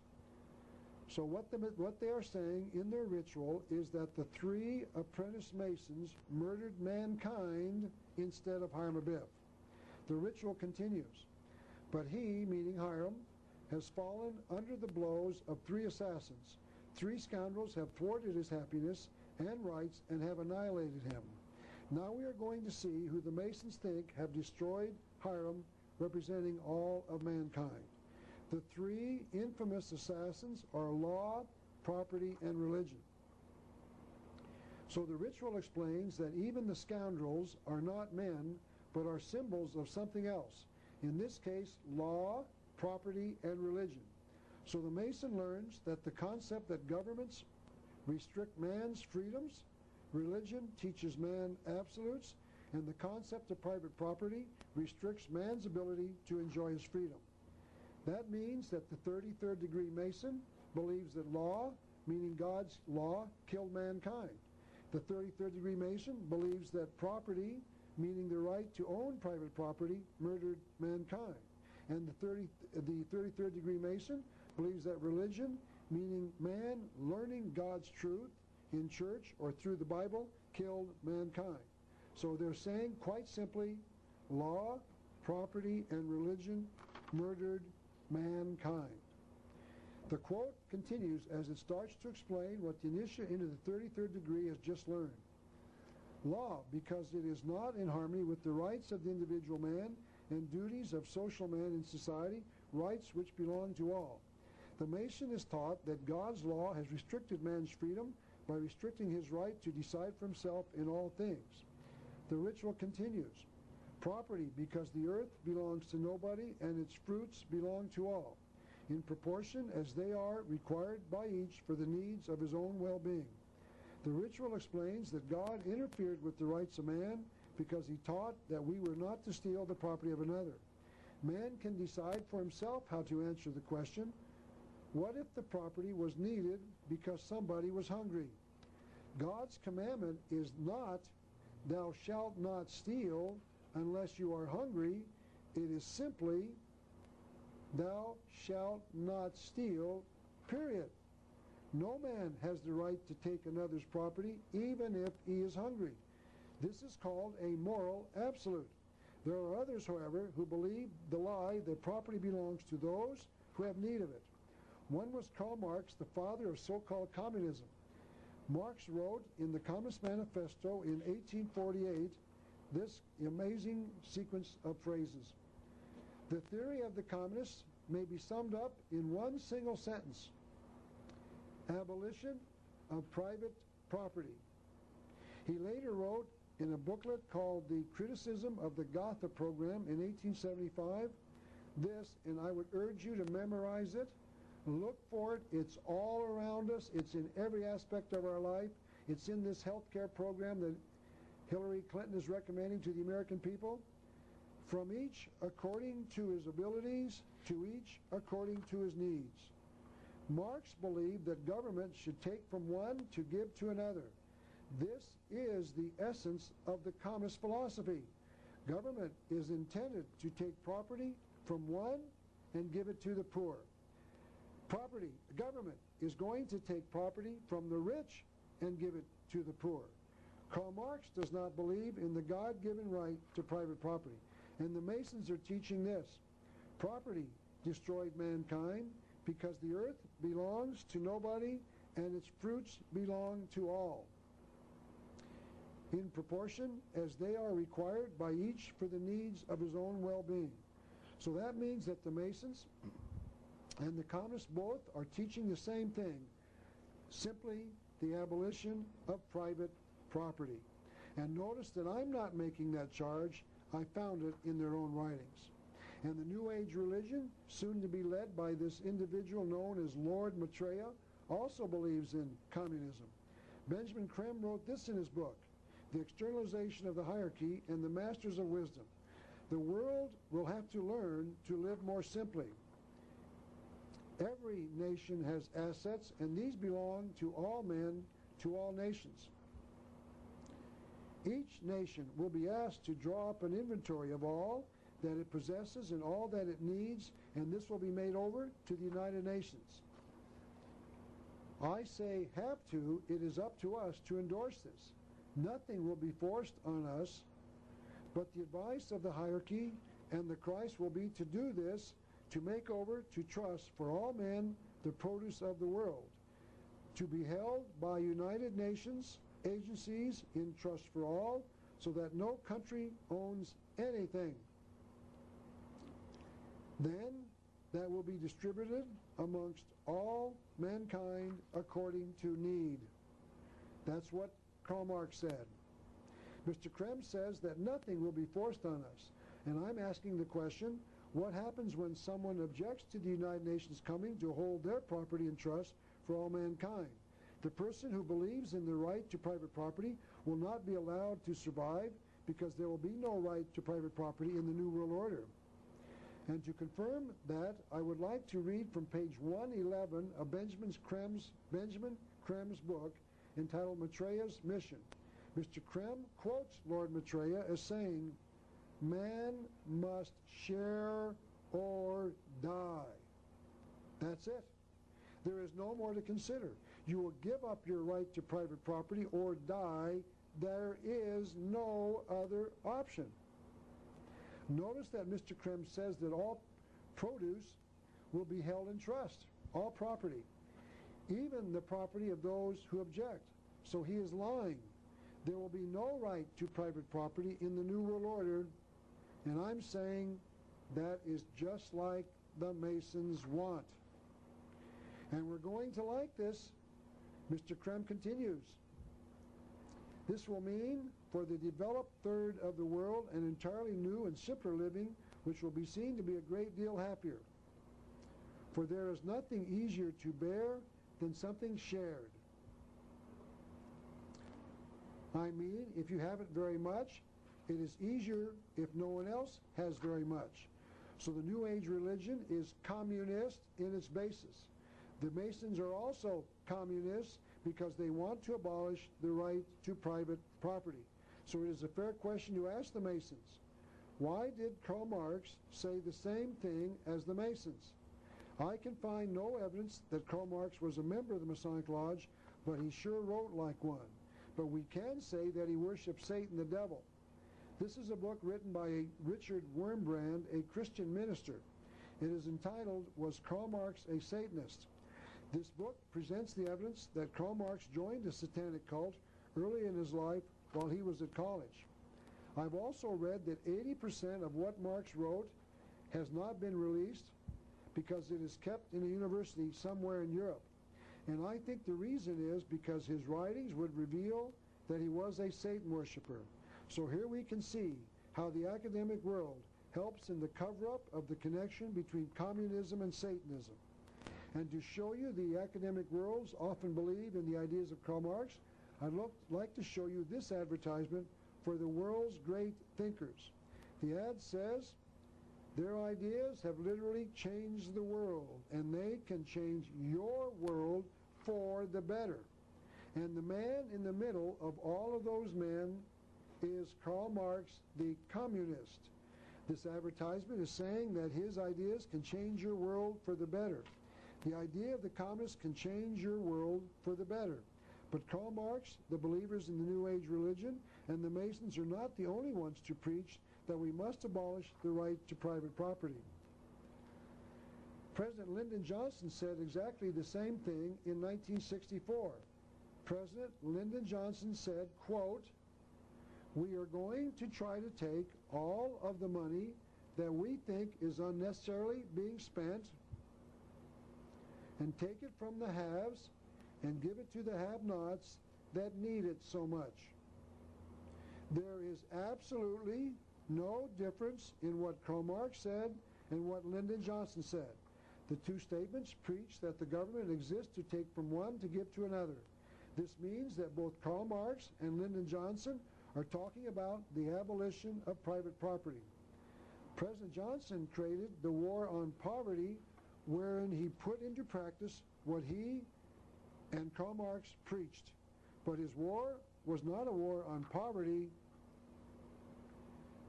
So what they are saying in their ritual is that the 3 apprentice Masons murdered mankind instead of Hiram Abiff. The ritual continues. But he, meaning Hiram, has fallen under the blows of 3 assassins. 3 scoundrels have thwarted his happiness and rights and have annihilated him. Now we are going to see who the Masons think have destroyed Hiram, representing all of mankind. The 3 infamous assassins are law, property, and religion. So the ritual explains that even the scoundrels are not men, but are symbols of something else. In this case, law, property, and religion. So the Mason learns that the concept that governments restrict man's freedoms, religion teaches man absolutes, and the concept of private property restricts man's ability to enjoy his freedom. That means that the 33rd degree Mason believes that law, meaning God's law, killed mankind. The 33rd degree Mason believes that property, meaning the right to own private property, murdered mankind. And the 33rd degree Mason believes that religion, meaning man learning God's truth in church or through the Bible, killed mankind. So they're saying quite simply, law, property, and religion murdered mankind. The quote continues as it starts to explain what the initiate into the 33rd degree has just learned. Law, because it is not in harmony with the rights of the individual man and duties of social man in society, rights which belong to all. The Mason is taught that God's law has restricted man's freedom by restricting his right to decide for himself in all things. The ritual continues. Property, because the earth belongs to nobody and its fruits belong to all, in proportion as they are required by each for the needs of his own well-being. The ritual explains that God interfered with the rights of man because he taught that we were not to steal the property of another. Man can decide for himself how to answer the question, what if the property was needed because somebody was hungry? God's commandment is not, thou shalt not steal unless you are hungry. It is simply, thou shalt not steal, period. No man has the right to take another's property, even if he is hungry. This is called a moral absolute. There are others, however, who believe the lie that property belongs to those who have need of it. One was Karl Marx, the father of so-called communism. Marx wrote in the Communist Manifesto in 1848 this amazing sequence of phrases. The theory of the communists may be summed up in one single sentence: abolition of private property. He later wrote in a booklet called The Criticism of the Gotha Program in 1875 this, and I would urge you to memorize it. Look for it. It's all around us. It's in every aspect of our life. It's in this health care program that Hillary Clinton is recommending to the American people. From each according to his abilities, to each according to his needs. Marx believed that government should take from one to give to another. This is the essence of the communist philosophy. Government is intended to take property from one and give it to the poor. Government is going to take property from the rich and give it to the poor. Karl Marx does not believe in the God-given right to private property. And the Masons are teaching this. Property destroyed mankind because the earth belongs to nobody and its fruits belong to all, in proportion as they are required by each for the needs of his own well-being. So that means that the Masons and the communists both are teaching the same thing, simply the abolition of private property. And notice that I'm not making that charge. I found it in their own writings. And the New Age religion, soon to be led by this individual known as Lord Maitreya, also believes in communism. Benjamin Creme wrote this in his book, The Externalization of the Hierarchy and the Masters of Wisdom. The world will have to learn to live more simply. Every nation has assets, and these belong to all men, to all nations. Each nation will be asked to draw up an inventory of all that it possesses and all that it needs, and this will be made over to the United Nations. I say have to, it is up to us to endorse this. Nothing will be forced on us, but the advice of the hierarchy and the Christ will be to do this, to make over to trust for all men the produce of the world, to be held by United Nations agencies in trust for all, so that no country owns anything. Then that will be distributed amongst all mankind according to need. That's what Karl Marx said. Mr. Creme says that nothing will be forced on us. And I'm asking the question, what happens when someone objects to the United Nations coming to hold their property in trust for all mankind? The person who believes in the right to private property will not be allowed to survive, because there will be no right to private property in the New World Order. And to confirm that, I would like to read from page 111 of Benjamin Creme's book entitled Maitreya's Mission. Mr. Creme quotes Lord Maitreya as saying, "Man must share or die." That's it. There is no more to consider. You will give up your right to private property or die. There is no other option. Notice that Mr. Creme says that all produce will be held in trust, all property, even the property of those who object. So he is lying. There will be no right to private property in the New World Order, and I'm saying that is just like the Masons want. And we're going to like this. Mr. Creme continues. This will mean for the developed third of the world an entirely new and simpler living, which will be seen to be a great deal happier. For there is nothing easier to bear than something shared. I mean, if you haven't very much, it is easier if no one else has very much. So the New Age religion is communist in its basis. The Masons are also communists because they want to abolish the right to private property. So it is a fair question to ask the Masons. Why did Karl Marx say the same thing as the Masons? I can find no evidence that Karl Marx was a member of the Masonic Lodge, but he sure wrote like one. But we can say that he worshipped Satan, the devil. This is a book written by Richard Wurmbrand, a Christian minister. It is entitled, Was Karl Marx a Satanist? This book presents the evidence that Karl Marx joined a satanic cult early in his life while he was at college. I've also read that 80% of what Marx wrote has not been released because it is kept in a university somewhere in Europe. And I think the reason is because his writings would reveal that he was a Satan worshiper. So here we can see how the academic world helps in the cover-up of the connection between communism and Satanism. And to show you the academic worlds often believe in the ideas of Karl Marx, I'd like to show you this advertisement for the world's great thinkers. The ad says, their ideas have literally changed the world, and they can change your world for the better. And the man in the middle of all of those men is Karl Marx, the communist. This advertisement is saying that his ideas can change your world for the better. The idea of the communist can change your world for the better. But Karl Marx, the believers in the New Age religion, and the Masons are not the only ones to preach that we must abolish the right to private property. President Lyndon Johnson said exactly the same thing in 1964. President Lyndon Johnson said, quote, "We are going to try to take all of the money that we think is unnecessarily being spent and take it from the haves and give it to the have-nots that need it so much. There is absolutely no difference in what Karl Marx said and what Lyndon Johnson said. The two statements preach that the government exists to take from one to give to another. This means that both Karl Marx and Lyndon Johnson are talking about the abolition of private property. President Johnson created the War on Poverty, wherein he put into practice what he and Karl Marx preached. But his war was not a war on poverty,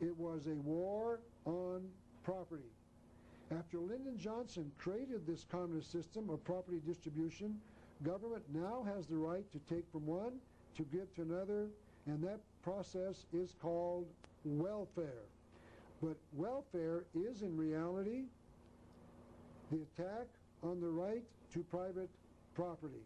it was a war on property. After Lyndon Johnson created this communist system of property distribution, government now has the right to take from one to give to another, and that process is called welfare. But welfare is in reality the attack on the right to private property.